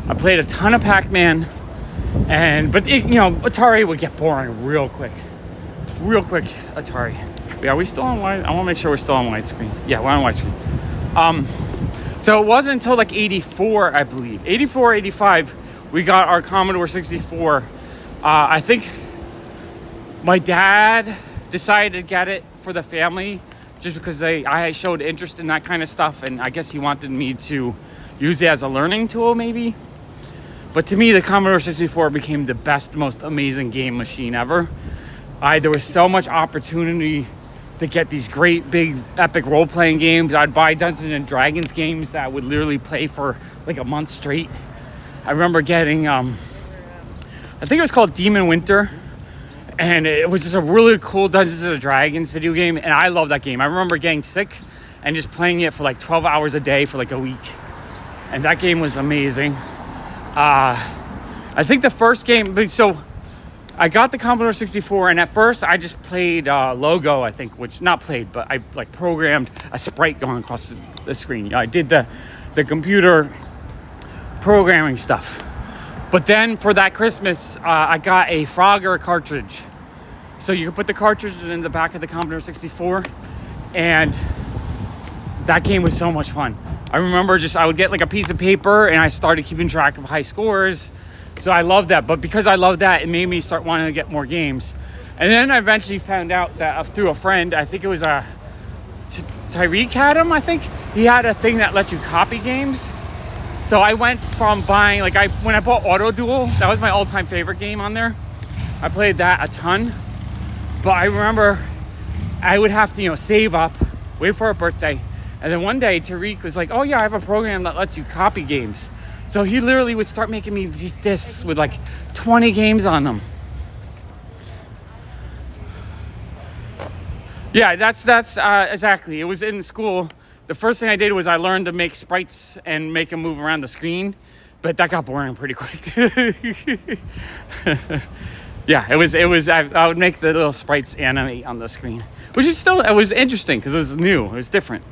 I played a ton of Pac-Man, but Atari would get boring real quick. Atari. Yeah, are we still on wide? I want to make sure we're still on widescreen. Yeah, we're on widescreen. So it wasn't until like 84, I believe. 84, 85, we got our Commodore 64. I think my dad decided to get it for the family just because I showed interest in that kind of stuff, and I guess he wanted me to use it as a learning tool maybe. But to me, the Commodore 64 became the best, most amazing game machine ever. There was so much opportunity to get these great, big, epic role-playing games. I'd buy Dungeons and Dragons games that I would literally play for like a month straight. I remember getting, I think it was called Demon Winter, and it was just a really cool Dungeons and Dragons video game, and I love that game. I remember getting sick and just playing it for like 12 hours a day for like a week, and that game was amazing. I think the first game, so I got the Commodore 64, and at first I just played Logo, I think, which not played, but I like programmed a sprite going across the screen. I did the computer programming stuff. But then for that Christmas, I got a Frogger cartridge. So you could put the cartridge in the back of the Commodore 64, and that game was so much fun. I remember I would get like a piece of paper, and I started keeping track of high scores. So I loved that, but because I loved that, it made me start wanting to get more games. And then I eventually found out that through a friend, I think it was Tyreek had him, I think. He had a thing that let you copy games. So I went from buying, when I bought Auto Duel, that was my all-time favorite game on there. I played that a ton. But I remember I would have to, save up, wait for a birthday. And then one day, Tariq was like, oh yeah, I have a program that lets you copy games. So he literally would start making me these discs with like 20 games on them. Yeah, that's exactly. It was in school. The first thing I did was I learned to make sprites and make them move around the screen, but that got boring pretty quick. Yeah, it was. I would make the little sprites animate on the screen, which is still, it was interesting because it was new. It was different.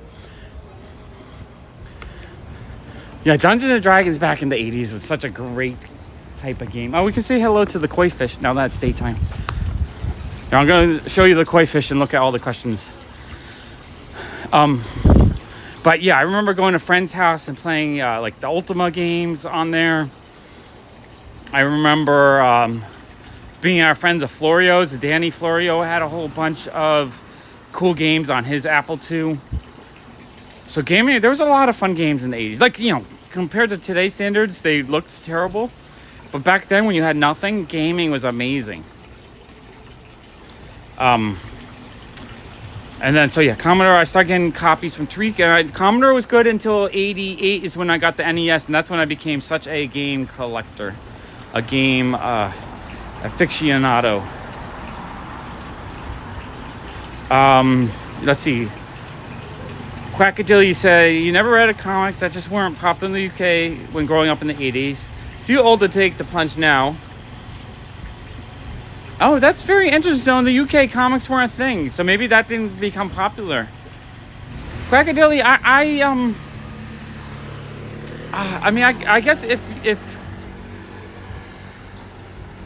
Yeah, Dungeons and Dragons back in the 80s was such a great type of game. Oh, we can say hello to the koi fish now that it's daytime. Now I'm going to show you the koi fish and look at all the questions. But yeah, I remember going to a friend's house and playing like the Ultima games on there. I remember being at our friends of Florio's. Danny Florio had a whole bunch of cool games on his Apple II. So gaming, there was a lot of fun games in the 80s. Like, compared to today's standards, they looked terrible. But back then, when you had nothing, gaming was amazing. And then, so yeah, Commodore, I started getting copies from Tariq. And Commodore was good until 88 is when I got the NES. And that's when I became such a game collector. A game aficionado. Let's see. Quackadilly said, you never read a comic that just weren't popular in the UK when growing up in the 80s. Too old to take the plunge now. Oh, that's very interesting. So in the UK, comics weren't a thing. So maybe that didn't become popular. Quackadilly, I guess if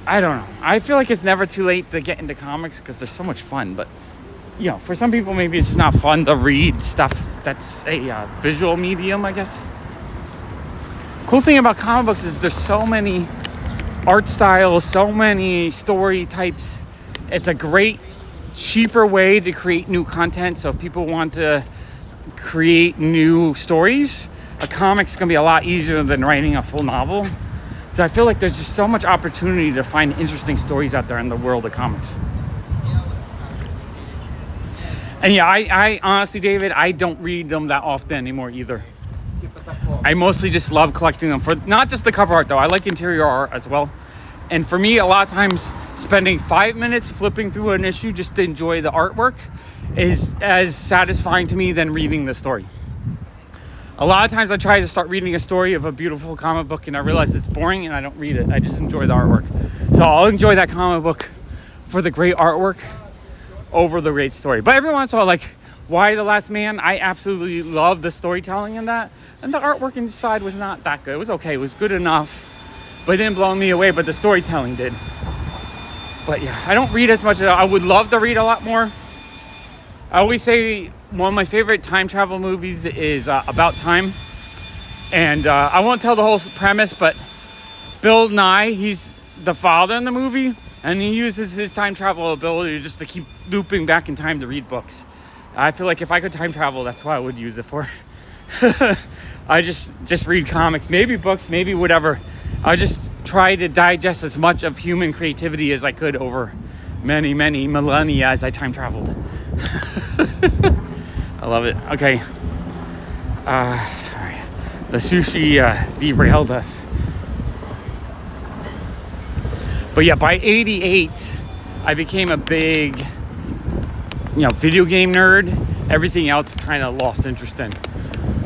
I don't know. I feel like it's never too late to get into comics because they're so much fun. But, for some people, maybe it's just not fun to read stuff that's a visual medium, I guess. Cool thing about comic books is there's so many art styles, so many story types. It's a great, cheaper way to create new content. So if people want to create new stories, a comic's going to be a lot easier than writing a full novel. So I feel like there's just so much opportunity to find interesting stories out there in the world of comics. And yeah, I honestly, David, I don't read them that often anymore either. I mostly just love collecting them for not just the cover art though. I like interior art as well. And for me, a lot of times spending 5 minutes flipping through an issue just to enjoy the artwork is as satisfying to me than reading the story. A lot of times I try to start reading a story of a beautiful comic book and I realize it's boring and I don't read it. I just enjoy the artwork. So I'll enjoy that comic book for the great artwork over the great story. But every once in a while, like Why the Last Man, I absolutely love the storytelling in that. And the artwork inside was not that good. It was okay. It was good enough. But it didn't blow me away, but the storytelling did. But yeah, I don't read as much as I would love to read a lot more. I always say one of my favorite time travel movies is About Time. And I won't tell the whole premise, but Bill Nye, he's the father in the movie. And he uses his time travel ability just to keep looping back in time to read books. I feel like if I could time travel, that's what I would use it for. I just read comics, maybe books, maybe whatever. I just try to digest as much of human creativity as I could over many, many millennia as I time traveled. I love it. Okay. All right. The sushi derailed us. But yeah, by 88, I became a big, video game nerd. Everything else kind of lost interest in.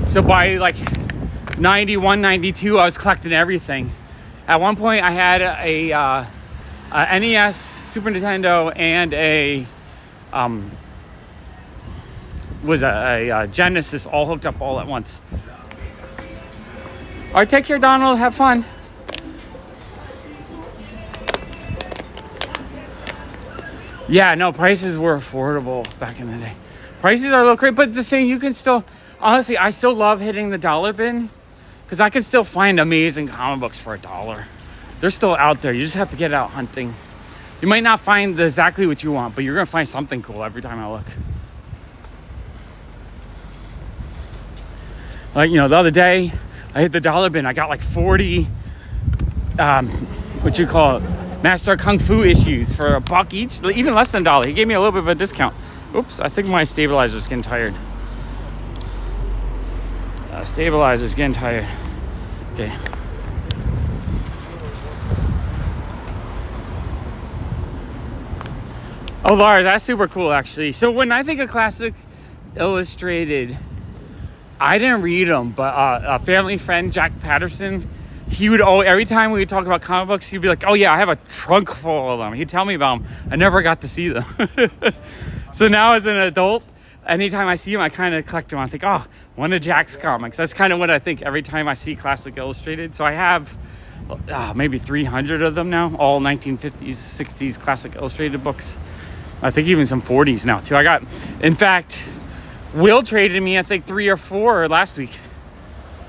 So by like 91, 92, I was collecting everything. At one point, I had a NES, Super Nintendo, and a Genesis all hooked up all at once. All right, take care, Donald. Have fun. Yeah, no, prices were affordable back in the day. Prices are a little crazy, but the thing, you can still, honestly, I still love hitting the dollar bin because I can still find amazing comic books for $1. They're still out there. You just have to get out hunting. You might not find exactly what you want, but you're going to find something cool every time I look. Like, the other day, I hit the dollar bin. I got like 40, Master Kung Fu issues for $1 each, even less than $1. He gave me a little bit of a discount. Oops, I think my stabilizer's getting tired. Stabilizer's getting tired. Okay. Oh, Lars, that's super cool, actually. So when I think of classic illustrated, I didn't read them, but a family friend, Jack Patterson, he would every time we would talk about comic books, he'd be like, oh yeah, I have a trunk full of them. He'd tell me about them. I never got to see them. So now as an adult, anytime I see them, I kind of collect them. I think, oh, one of Jack's comics. That's kind of what I think every time I see classic illustrated. So I have maybe 300 of them now, all 1950s, 60s classic illustrated books. I think even some 40s now too. In fact, Will traded me, I think 3 or 4 last week.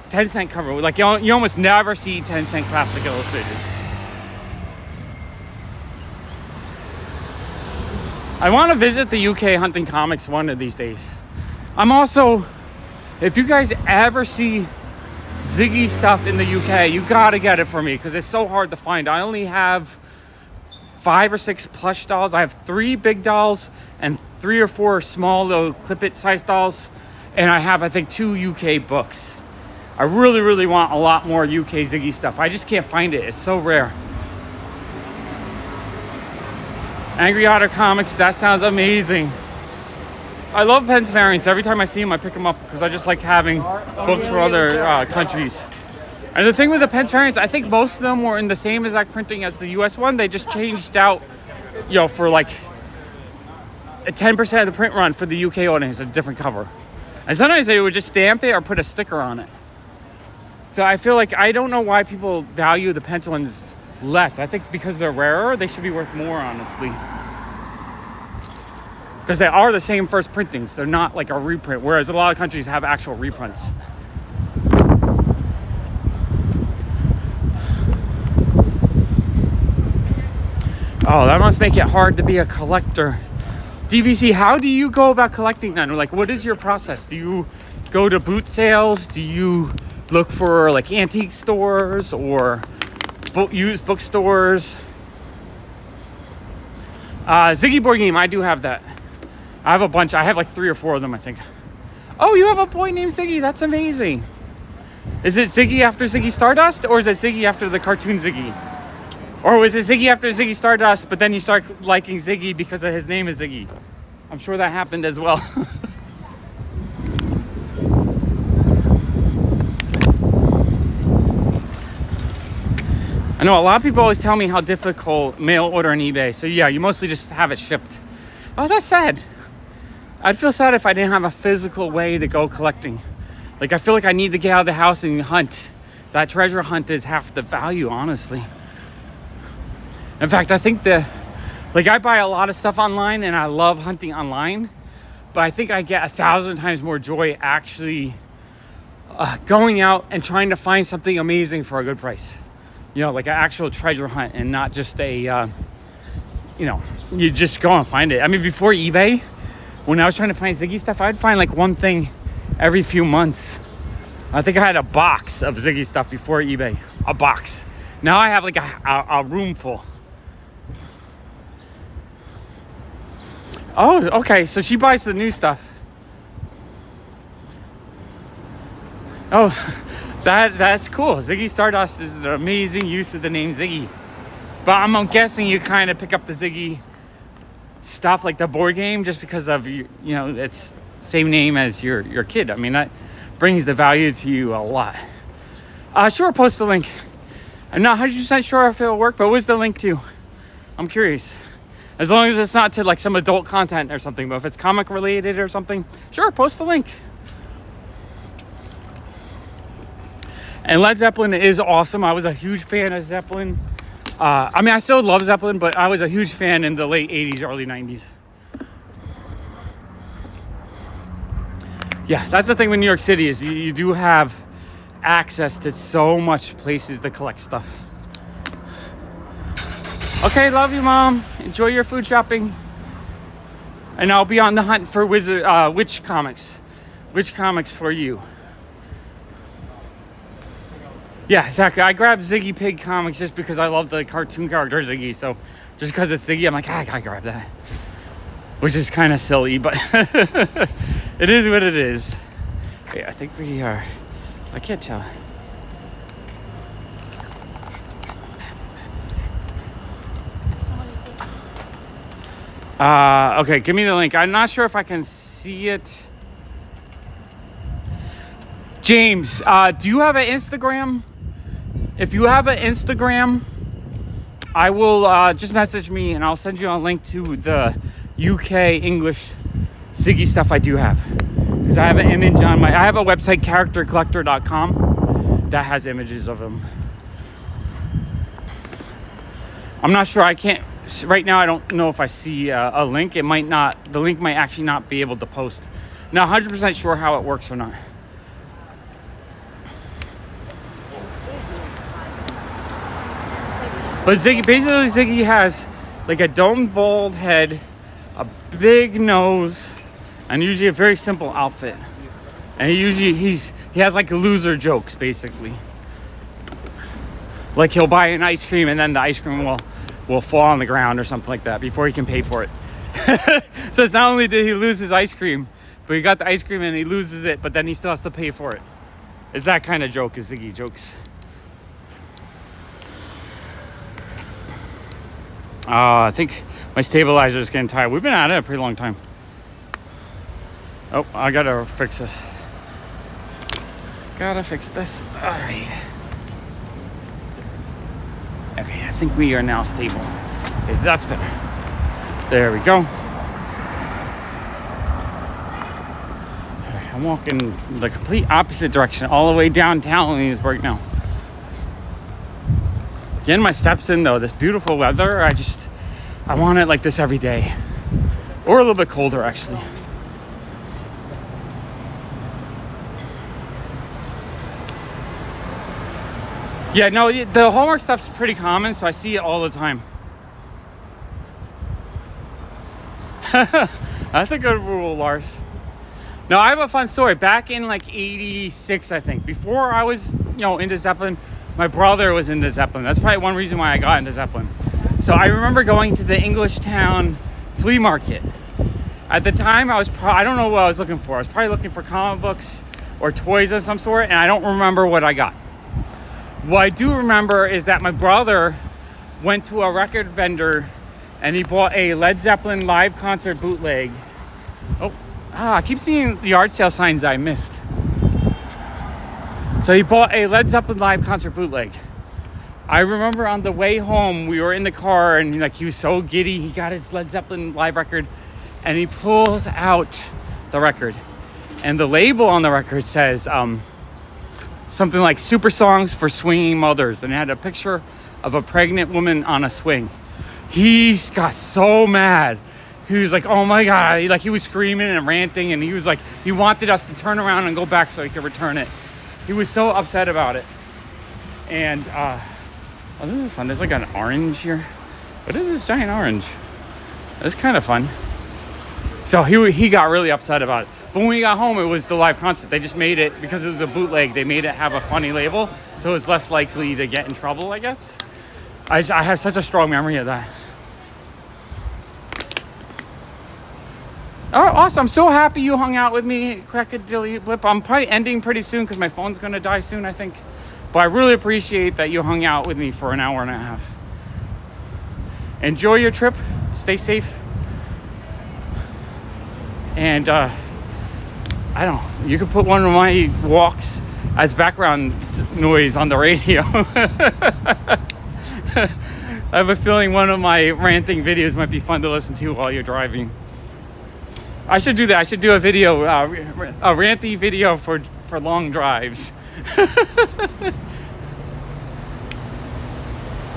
10-cent cover. Like you almost never see 10-cent classic illustrated. I want to visit the UK hunting comics one of these days. I'm also, if you guys ever see Ziggy stuff in the UK, you gotta get it for me because it's so hard to find. I only have 5 or 6 plush dolls. I have 3 big dolls and 3 or 4 small little clip-it size dolls. And I have, I think, 2 UK books. I really, really want a lot more UK Ziggy stuff. I just can't find it. It's so rare. Angry Otter Comics, that sounds amazing. I love Pence variants. Every time I see them, I pick them up because I just like having books for other countries. And the thing with the Pence variants, I think most of them were in the same exact printing as the US one. They just changed out, for like 10% of the print run for the UK audience, a different cover. And sometimes they would just stamp it or put a sticker on it. So I feel like I don't know why people value the Pence ones less. I think because they're rarer, they should be worth more, honestly. Because they are the same first printings. They're not like a reprint, whereas a lot of countries have actual reprints. Oh, that must make it hard to be a collector. DBC, how do you go about collecting then? Like, what is your process? Do you go to boot sales? Do you look for like antique stores or used bookstores? Ziggy board game, I do have that. I have a bunch. I have like 3 or 4 of them, I think. Oh, you have a boy named Ziggy. That's amazing. Is it Ziggy after Ziggy Stardust, or is it Ziggy after the cartoon Ziggy? Or was it Ziggy after Ziggy Stardust, but then you start liking Ziggy because of his name is Ziggy? I'm sure that happened as well. I know a lot of people always tell me how difficult mail order on eBay. So yeah, you mostly just have it shipped. Oh, that's sad. I'd feel sad if I didn't have a physical way to go collecting. Like, I feel like I need to get out of the house and hunt. That treasure hunt is half the value, honestly. In fact, I think I buy a lot of stuff online and I love hunting online, but I think I get 1,000 times more joy actually going out and trying to find something amazing for a good price. You know, like an actual treasure hunt and not just a, you just go and find it. I mean, before eBay, when I was trying to find Ziggy stuff, I'd find like one thing every few months. I think I had a box of Ziggy stuff before eBay. A box. Now I have like a room full. Oh, okay. So she buys the new stuff. Oh, that's cool. Ziggy Stardust is an amazing use of the name Ziggy. But I'm guessing you kind of pick up the Ziggy stuff, like the board game, just because of it's same name as your kid. I mean, that brings the value to you a lot. Sure, post the link. I'm not 100% sure if it'll work, but what's the link to? I'm curious. As long as it's not to like some adult content or something, but if it's comic related or something, sure, post the link. And Led Zeppelin is awesome. I was a huge fan of Zeppelin. I mean, I still love Zeppelin, but I was a huge fan in the late 80s, early 90s. Yeah, that's the thing with New York City is you do have access to so much places to collect stuff. Okay, love you, Mom. Enjoy your food shopping. And I'll be on the hunt for witch comics. Witch comics for you. Yeah, exactly. I grabbed Ziggy Pig comics just because I love the cartoon character Ziggy. So just because it's Ziggy, I'm like, I gotta grab that. Which is kind of silly, but it is what it is. Okay, I think we are. I can't tell. Okay, give me the link. I'm not sure if I can see it. James, do you have an Instagram? If you have an Instagram, I will just message me and I'll send you a link to the UK English Ziggy stuff I do have. Because I have an image on I have a website, charactercollector.com, that has images of them. I'm not sure, right now I don't know if I see a link. The link might actually not be able to post. Not 100% sure how it works or not. But basically Ziggy has like a domed bald head, a big nose, and usually a very simple outfit. And he has like loser jokes basically. Like he'll buy an ice cream and then the ice cream will fall on the ground or something like that before he can pay for it. So it's not only did he lose his ice cream, but he got the ice cream and he loses it, but then he still has to pay for it. It's that kind of joke is Ziggy jokes. I think my stabilizer is getting tired. We've been at it a pretty long time. Oh, I gotta fix this. All right. Okay, I think we are now stable. Okay, that's better. There we go. Right, I'm walking the complete opposite direction, all the way downtown Williamsburg now. Getting my steps in though, this beautiful weather, I want it like this every day. Or a little bit colder actually. Yeah, no, the Hallmark stuff's pretty common, so I see it all the time. That's a good rule, Lars. No, I have a fun story. Back in like 86, I think, before I was, into Zeppelin, my brother was into Zeppelin. That's probably one reason why I got into Zeppelin. So I remember going to the English Town flea market. At the time, I don't know what I was looking for. I was probably looking for comic books or toys of some sort, and I don't remember what I got. What I do remember is that my brother went to a record vendor and he bought a Led Zeppelin live concert bootleg. I keep seeing the yard sale signs I missed. So he bought a Led Zeppelin live concert bootleg. I remember on the way home, we were in the car and like he was so giddy. He got his Led Zeppelin live record and he pulls out the record. And the label on the record says something like Super Songs for Swinging Mothers. And it had a picture of a pregnant woman on a swing. He got so mad. He was like, oh my God. He was screaming and ranting. And he was like, he wanted us to turn around and go back so he could return it. He was so upset about it. And, this is fun. There's like an orange here. What is this giant orange? That's kind of fun. So he got really upset about it. But when we got home, it was the live concert. They just made it, because it was a bootleg, they made it have a funny label. So it was less likely to get in trouble, I guess. I have such a strong memory of that. Oh, awesome. I'm so happy you hung out with me, Crackadilly Blip. I'm probably ending pretty soon because my phone's going to die soon, I think. But I really appreciate that you hung out with me for an hour and a half. Enjoy your trip. Stay safe. And I don't know, you could put one of my walks as background noise on the radio. I have a feeling one of my ranting videos might be fun to listen to while you're driving. I should do that. I should do a video, a ranty video for long drives.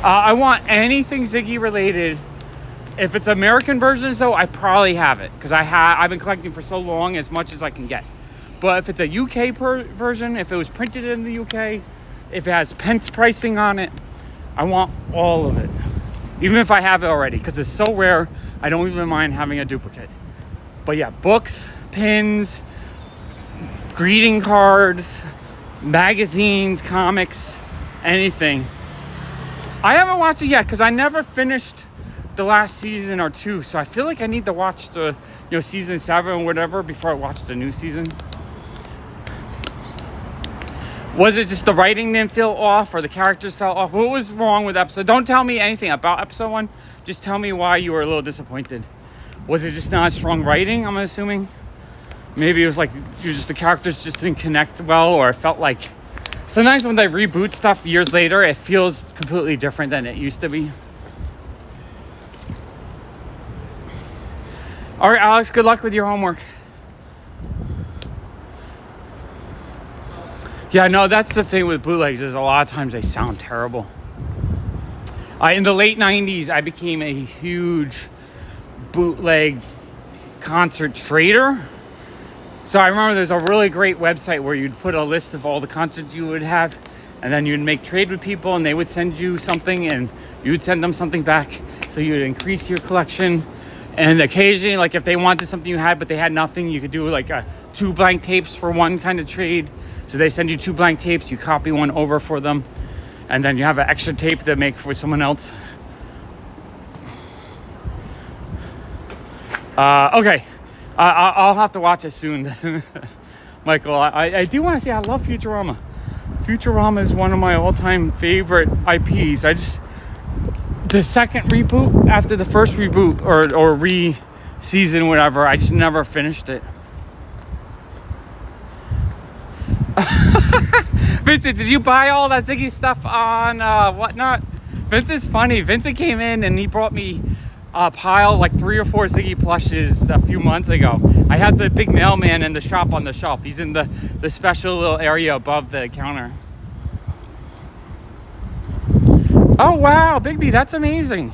I want anything Ziggy related. If it's American versions though, I probably have it because I've been collecting for so long, as much as I can get. But if it's a UK version, if it was printed in the UK, if it has pence pricing on it, I want all of it. Even if I have it already, because it's so rare, I don't even mind having a duplicate. But yeah, books, pins, greeting cards, magazines, comics, anything. I haven't watched it yet because I never finished the last season or two, so I feel like I need to watch the season 7 or whatever before I watch the new season. Was it just the writing didn't feel off, or the characters fell off? What was wrong with episode? Don't tell me anything about episode 1. Just tell me why you were a little disappointed. Was it just not strong writing, I'm assuming? Maybe it was like the characters just didn't connect well, or it felt like sometimes when they reboot stuff years later, it feels completely different than it used to be. All right, Alex, good luck with your homework. Yeah, no, that's the thing with bootlegs, is a lot of times they sound terrible. In the late 90s, I became a huge bootleg concert trader. So I remember there's a really great website where you'd put a list of all the concerts you would have, and then you'd make trade with people, and they would send you something, and you would send them something back. So you would increase your collection. And occasionally, like if they wanted something you had, but they had nothing, you could do like 2 blank tapes for one kind of trade. So they send you 2 blank tapes, you copy one over for them, and then you have an extra tape to make for someone else. Okay, I'll have to watch it soon, Michael. I do want to say I love Futurama. Futurama is one of my all-time favorite IPs. The second reboot after the first reboot or re-season, whatever, I just never finished it. Vincent, did you buy all that Ziggy stuff on Whatnot? Vincent's funny. Vincent came in and he brought me a pile, like 3 or 4 Ziggy plushes a few months ago. I had the big mailman in the shop on the shelf. He's in the special little area above the counter. Oh wow, Bigby, that's amazing.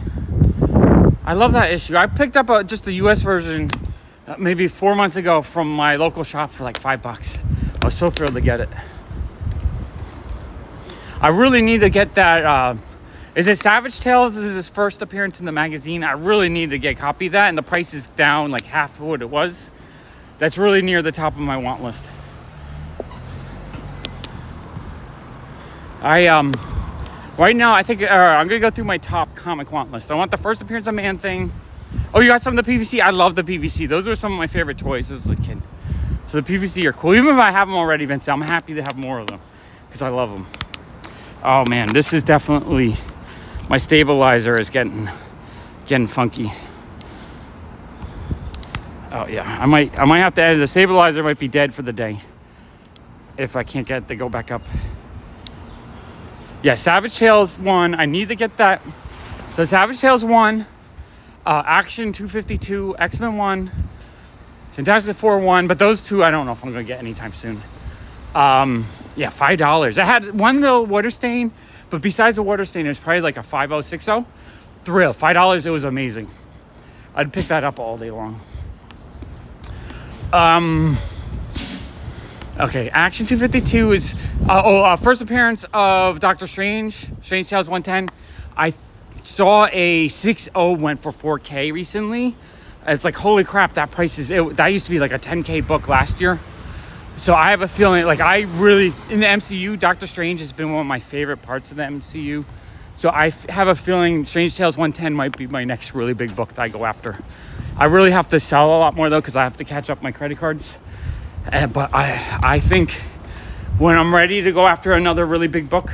I love that issue. I picked up just the US version maybe 4 months ago from my local shop for like $5. I was so thrilled to get it. I really need to get that. Is it Savage Tales? This is his first appearance in the magazine. I really need to get a copy of that, and the price is down like half of what it was. That's really near the top of my want list. Right now, I think I'm gonna go through my top comic want list. I want the first appearance of Man-Thing, Oh, you got some of the PVC? I love the PVC. Those were some of my favorite toys as a kid. So the PVC are cool. Even if I have them already, Vince, I'm happy to have more of them because I love them. Oh man, this is definitely, my stabilizer is getting funky. Oh yeah, I might have to edit. The stabilizer might be dead for the day if I can't get it to go back up. Yeah, Savage Tales 1, I need to get that. So Savage Tales 1, Action 252, X-Men 1, Fantastic Four 1, but those two I don't know if I'm gonna get anytime soon. Yeah, $5. I had one little water stain, but besides the water stain, it was probably like a 5060. Thrill, $5, it was amazing. I'd pick that up all day long. Okay, Action 252 is first appearance of Doctor Strange, Strange Tales 110. I saw a 6.0 went for 4K recently. It's like, holy crap, that price is that used to be like a 10K book last year. So I have a feeling, like, I really, in the MCU, Doctor Strange has been one of my favorite parts of the MCU. So I have a feeling Strange Tales 110 might be my next really big book that I go after. I really have to sell a lot more though, because I have to catch up my credit cards. But I think when I'm ready to go after another really big book,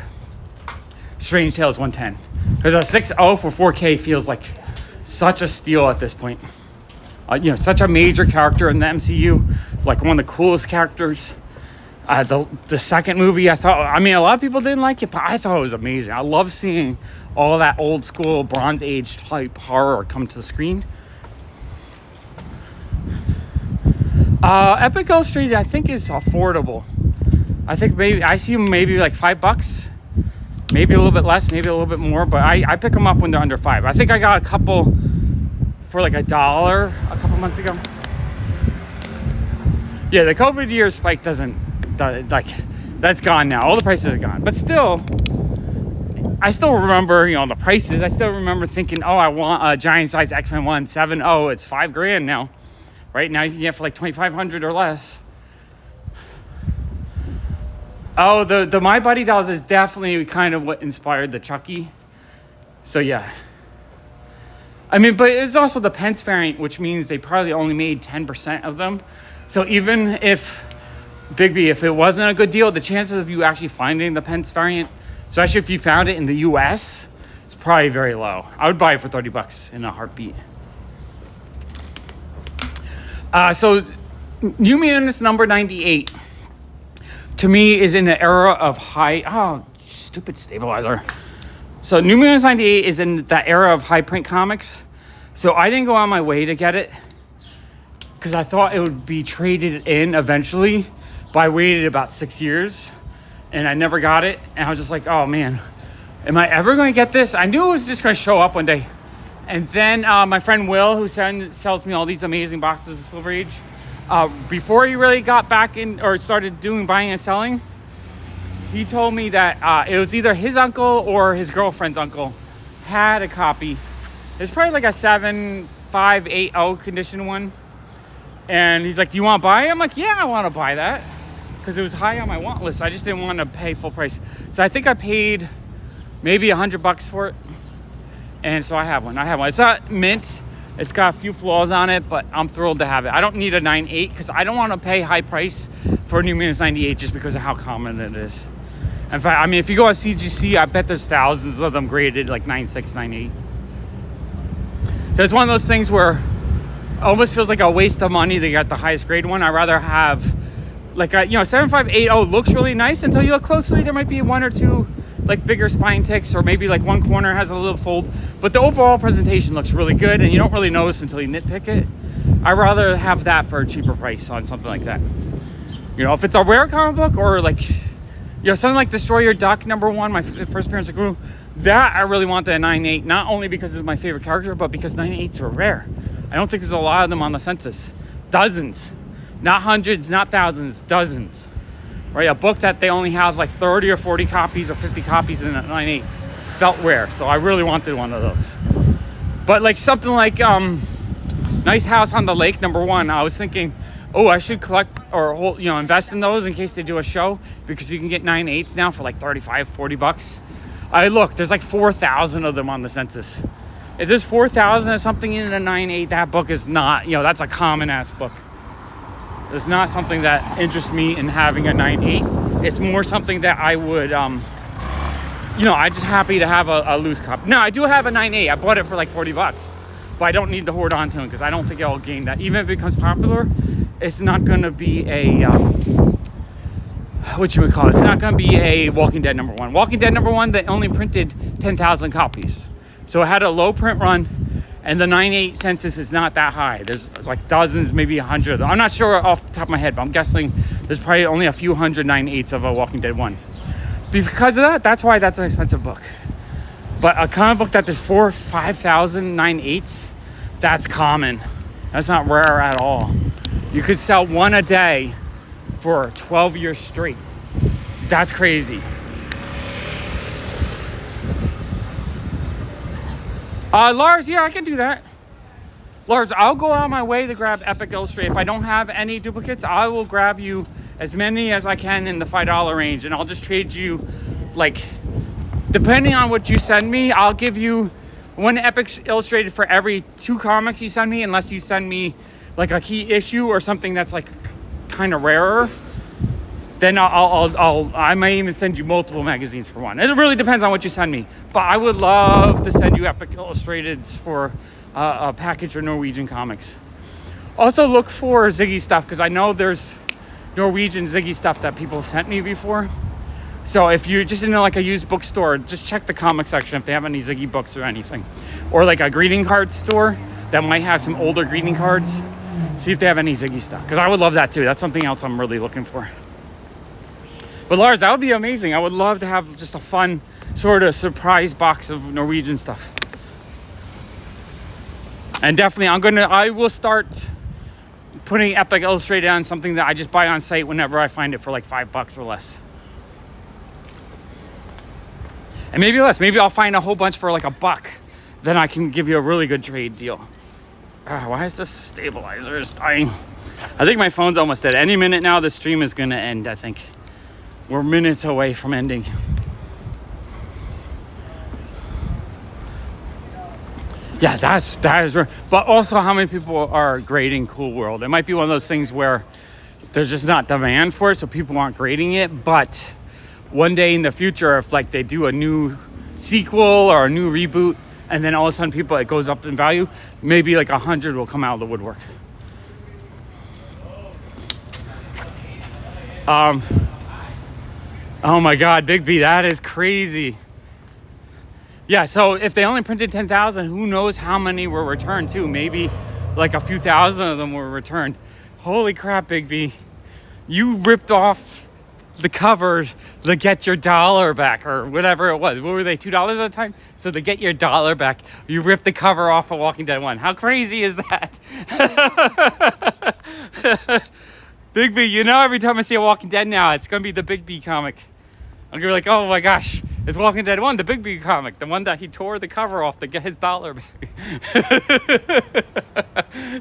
Strange Tales 110. Because a 6.0 for 4K feels like such a steal at this point. You know, such a major character in the MCU, like one of the coolest characters. The second movie, I thought, I mean, a lot of people didn't like it, but I thought it was amazing. I love seeing all that old school Bronze Age type horror come to the screen. Epic Illustrated, I think, is affordable. I think maybe I see them maybe like $5, maybe a little bit less, maybe a little bit more, but I pick them up when they're under $5. I think I got a couple for like $1 a couple months ago. Yeah, the COVID year spike that's gone now. All the prices are gone, but still, I still remember, you know, the prices. I still remember thinking, oh, I want a giant size X-Men 1 7.0. It's $5,000 now. Right now you can get for like $2,500 or less. Oh, the My Buddy dolls is definitely kind of what inspired the Chucky. So yeah. I mean, but it's also the Pence variant, which means they probably only made 10% of them. So even if, Big B, if it wasn't a good deal, the chances of you actually finding the Pence variant, especially if you found it in the US, is probably very low. I would buy it for $30 in a heartbeat. So New Mutants number 98 to me is in the era of stupid stabilizer. So New Mutants 98 is in that era of high print comics. So I didn't go on my way to get it because I thought it would be traded in eventually, but I waited about 6 years and I never got it. And I was just like, oh man, am I ever going to get this? I knew it was just going to show up one day. And then my friend Will, who sells me all these amazing boxes of Silver Age, before he really got back in or started doing buying and selling, he told me that it was either his uncle or his girlfriend's uncle had a copy. It's probably like a 7580 condition one. And he's like, do you want to buy it? I'm like, yeah, I want to buy that. Because it was high on my want list. I just didn't want to pay full price. So I think I paid maybe $100 for it. And so I have one. It's not mint. It's got a few flaws on it, but I'm thrilled to have it. I don't need a 9.8 because I don't want to pay high price for a New Mutants 98 just because of how common it is. In fact, I mean, if you go on CGC, I bet there's thousands of them graded like 9.6, 9.8. So it's one of those things where it almost feels like a waste of money to get the highest grade one. I'd rather have like a, 7580 looks really nice until you look closely. There might be one or two like bigger spine ticks, or maybe like one corner has a little fold, but the overall presentation looks really good and you don't really notice until you nitpick it. I'd rather have that for a cheaper price on something like that. If it's a rare comic book or like, something like Destroy Your Duck #1, my first appearance of Gru, that I really want the 9.8, not only because it's my favorite character, but because 9.8s are rare. I don't think there's a lot of them on the census. Dozens, not hundreds, not thousands, dozens. Right, a book that they only have like 30 or 40 copies or 50 copies in a 9.8 felt rare, so I really wanted one of those. But like something like Nice House on the Lake #1, I was thinking, oh, I should collect or invest in those in case they do a show, because you can get 9.8s now for like $35, $40. I looked, there's like 4,000 of them on the census. If there's 4,000 or something in a 9.8, that book is not, you know, that's a common ass book. It's not something that interests me in having a 9.8. It's more something that I would, you know, I'm just happy to have a loose copy. Now, I do have a 9.8. I bought it for like 40 bucks, but I don't need to hoard onto it because I don't think it'll gain that. Even if it becomes popular, it's not going to be a, what you would call it? It's not going to be a Walking Dead #1. Walking Dead #1, they only printed 10,000 copies. So it had a low print run, and the 9.8 census is not that high. There's like dozens, maybe 100. I'm not sure off the top of my head, but I'm guessing there's probably only a few hundred 9.8s of a Walking Dead 1. Because of that, that's why that's an expensive book. But a comic book that there's 4,000 or 5,000 9.8s, that's common. That's not rare at all. You could sell one a day for 12 years straight. That's crazy. Lars, yeah, I can do that. Lars, I'll go out of my way to grab Epic Illustrated. If I don't have any duplicates, I will grab you as many as I can in the $5 range, and I'll just trade you, like, depending on what you send me, I'll give you one Epic Illustrated for every 2 comics you send me, unless you send me like a key issue or something that's like kind of rarer. Then I may even send you multiple magazines for one. It really depends on what you send me. But I would love to send you Epic Illustrateds for a package of Norwegian comics. Also look for Ziggy stuff, because I know there's Norwegian Ziggy stuff that people have sent me before. So if you're just in like a used bookstore, just check the comic section if they have any Ziggy books or anything. Or like a greeting card store that might have some older greeting cards. See if they have any Ziggy stuff, because I would love that too. That's something else I'm really looking for. But Lars, that would be amazing. I would love to have just a fun sort of surprise box of Norwegian stuff. And definitely I will start putting Epic Illustrated on something that I just buy on site whenever I find it for like $5 or less. And maybe less. Maybe I'll find a whole bunch for like $1. Then I can give you a really good trade deal. Why is this stabilizer is dying? I think my phone's almost dead. Any minute now, the stream is going to end, I think. We're minutes away from ending. Yeah, that is. But also, how many people are grading Cool World? It might be one of those things where there's just not demand for it, so people aren't grading it. But one day in the future, if like they do a new sequel or a new reboot, and then all of a sudden it goes up in value, maybe like 100 will come out of the woodwork. Oh my God, Big B, that is crazy. Yeah, so if they only printed 10,000, who knows how many were returned too? Maybe like a few thousand of them were returned. Holy crap, Big B. You ripped off the cover to get your $1 back, or whatever it was. What were they, $2 at a time? So to get your $1 back, you ripped the cover off of Walking Dead 1. How crazy is that? Big B, you know, every time I see a Walking Dead now, it's going to be the Big B comic. I'm going to be like, oh my gosh, it's Walking Dead 1, the Big B comic, the one that he tore the cover off to get his $1 back.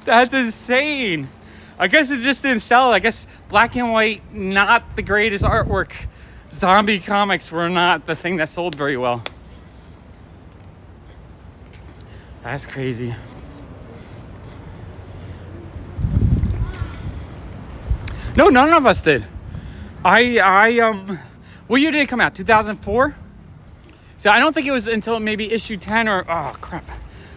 That's insane. I guess it just didn't sell. I guess black and white, not the greatest artwork. Zombie comics were not the thing that sold very well. That's crazy. No, none of us did. What year did it come out? 2004? So I don't think it was until maybe issue 10 or, oh crap.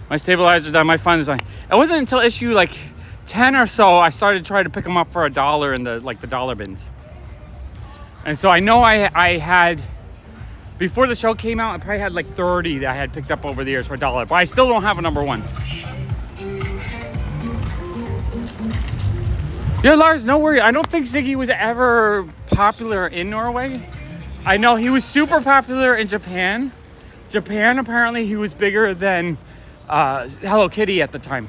My stabilizer's done, my phone is on. It wasn't until issue like 10 or so I started trying to pick them up for $1 in the dollar bins. And so I know I had, before the show came out, I probably had like 30 that I had picked up over the years for $1, but I still don't have a #1. Yeah, Lars, no worry. I don't think Ziggy was ever popular in Norway. I know he was super popular in Japan. Japan, apparently, he was bigger than Hello Kitty at the time.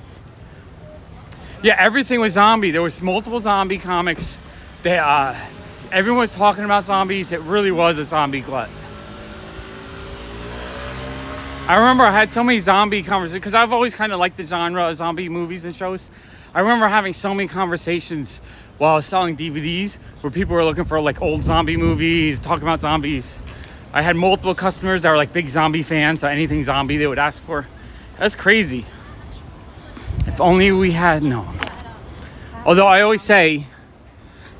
Yeah, everything was zombie. There was multiple zombie comics. Everyone was talking about zombies. It really was a zombie glut. I remember I had so many zombie conversations, because I've always kind of liked the genre of zombie movies and shows. I remember having so many conversations while I was selling DVDs where people were looking for like old zombie movies, talking about zombies. I had multiple customers that were like big zombie fans, so anything zombie they would ask for. That's crazy. If only we had known. Although I always say,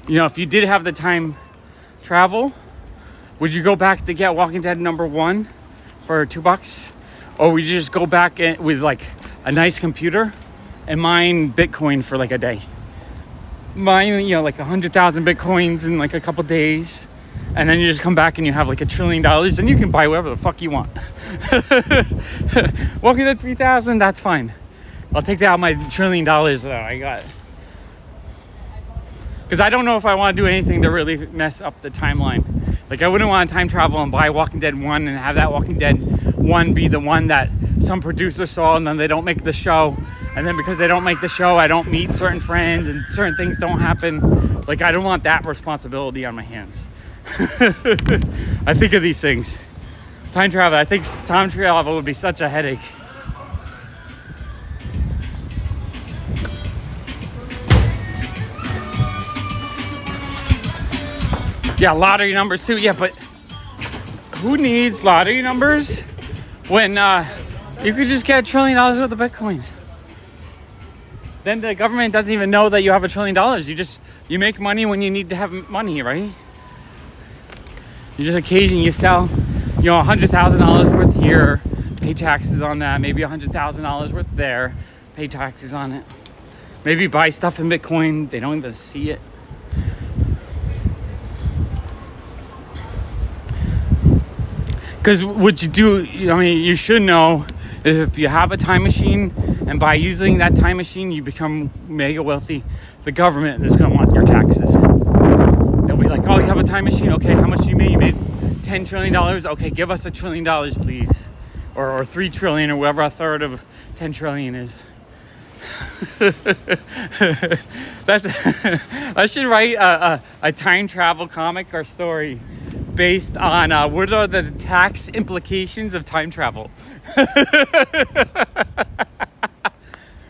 you know, if you did have the time travel, would you go back to get Walking Dead #1 for $2? Or would you just go back with like a nice computer and mine Bitcoin for like a day? Mine, you know, like 100,000 Bitcoins in like a couple days. And then you just come back and you have like $1 trillion, and you can buy whatever the fuck you want. Walking Dead 3,000, that's fine. I'll take that out my $1 trillion that I got. Because I don't know if I want to do anything to really mess up the timeline. Like, I wouldn't want to time travel and buy Walking Dead 1 and have that Walking Dead 1 be the one that some producer saw, and then they don't make the show. And then because they don't make the show, I don't meet certain friends and certain things don't happen. Like, I don't want that responsibility on my hands. I think of these things. Time travel. I think time travel would be such a headache. Yeah, lottery numbers too. Yeah, but who needs lottery numbers when you could just get $1 trillion worth of Bitcoins? Then the government doesn't even know that you have $1 trillion. You make money when you need to have money, right? You just occasionally you sell, you know, $100,000 worth here, pay taxes on that. Maybe $100,000 worth there, pay taxes on it. Maybe buy stuff in Bitcoin. They don't even see it. Because what you do, I mean, you should know is if you have a time machine and by using that time machine you become mega wealthy, the government is going to want your taxes. They'll be like, oh, you have a time machine? Okay, how much do you make? You made $10 trillion? Okay, give us $1 trillion, please. Or 3 trillion, or whatever a third of 10 trillion is. I should write a time travel comic or story based on what are the tax implications of time travel.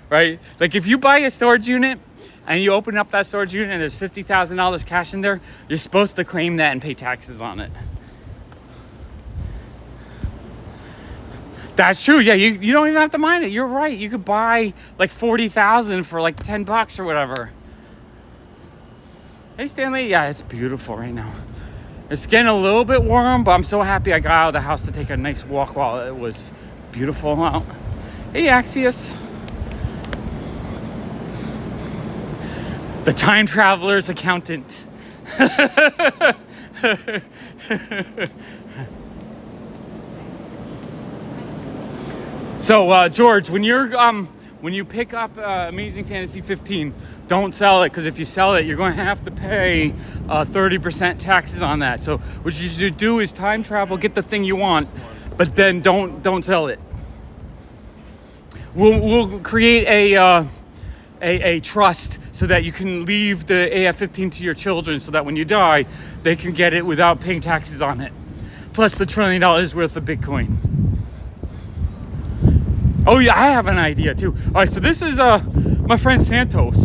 Right? Like if you buy a storage unit and you open up that storage unit and there's $50,000 cash in there, you're supposed to claim that and pay taxes on it. That's true. Yeah, you don't even have to mind it. You're right. You could buy like 40,000 for like $10 or whatever. Hey Stanley, yeah, it's beautiful right now. It's getting a little bit warm, but I'm so happy I got out of the house to take a nice walk while it was beautiful out. Hey Axios. The time traveler's accountant. So George, when you pick up Amazing Fantasy 15, don't sell it, because if you sell it, you're going to have to pay 30% taxes on that. So what you should do is time travel, get the thing you want, but then don't sell it. We'll create a trust so that you can leave the AF-15 to your children, so that when you die, they can get it without paying taxes on it. Plus the $1 trillion worth of Bitcoin. Oh yeah, I have an idea too. All right, so this is my friend Santos.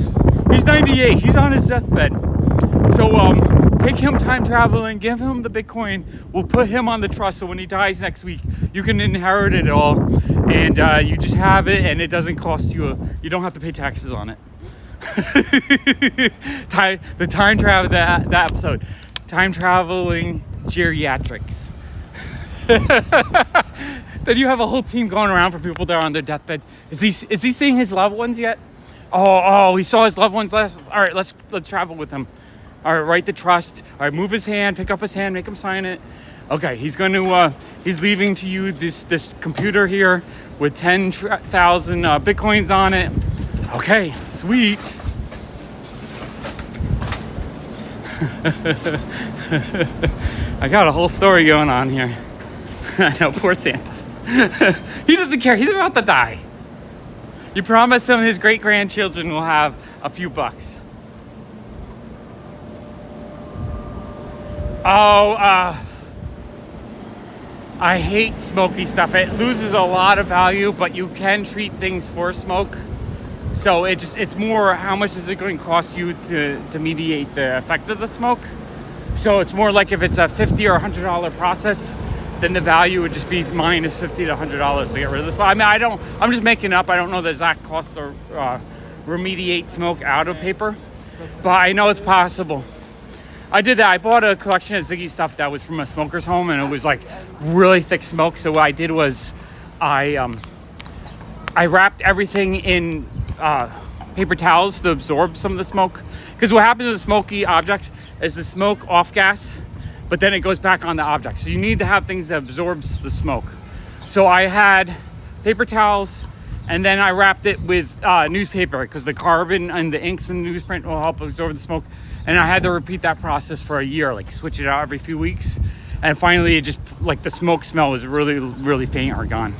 He's 98. He's on his deathbed. So take him time traveling, give him the Bitcoin. We'll put him on the trust, so when he dies next week, you can inherit it all, and you just have it, and it doesn't cost you. You don't have to pay taxes on it. The time travel that episode, time traveling geriatrics. Then you have a whole team going around for people that are on their deathbed. Is he seeing his loved ones yet? Oh, he saw his loved ones last. All right, let's travel with him. All right, write the trust. All right, move his hand, pick up his hand, make him sign it. Okay, he's leaving to you this computer here with 10,000 Bitcoins on it. Okay, sweet. I got a whole story going on here. I know, poor Santos. He doesn't care. He's about to die. You promise him his great-grandchildren will have a few bucks. Oh, I hate smoky stuff. It loses a lot of value, but you can treat things for smoke. So it's more how much is it going to cost you to mediate the effect of the smoke. So it's more like if it's a $50 or $100 process, then the value would just be minus $50 to $100 to get rid of this. But I mean, I'm just making up. I don't know the exact cost to remediate smoke out of paper, but I know it's possible. I did that. I bought a collection of Ziggy stuff that was from a smoker's home, and it was like really thick smoke. So what I did was I wrapped everything in paper towels to absorb some of the smoke. Because what happens with smoky objects is the smoke off gas, but then it goes back on the object. So you need to have things that absorbs the smoke. So I had paper towels, and then I wrapped it with newspaper, because the carbon and the inks in the newsprint will help absorb the smoke. And I had to repeat that process for a year, like switch it out every few weeks. And finally, it just, like, the smoke smell was really, really faint or gone.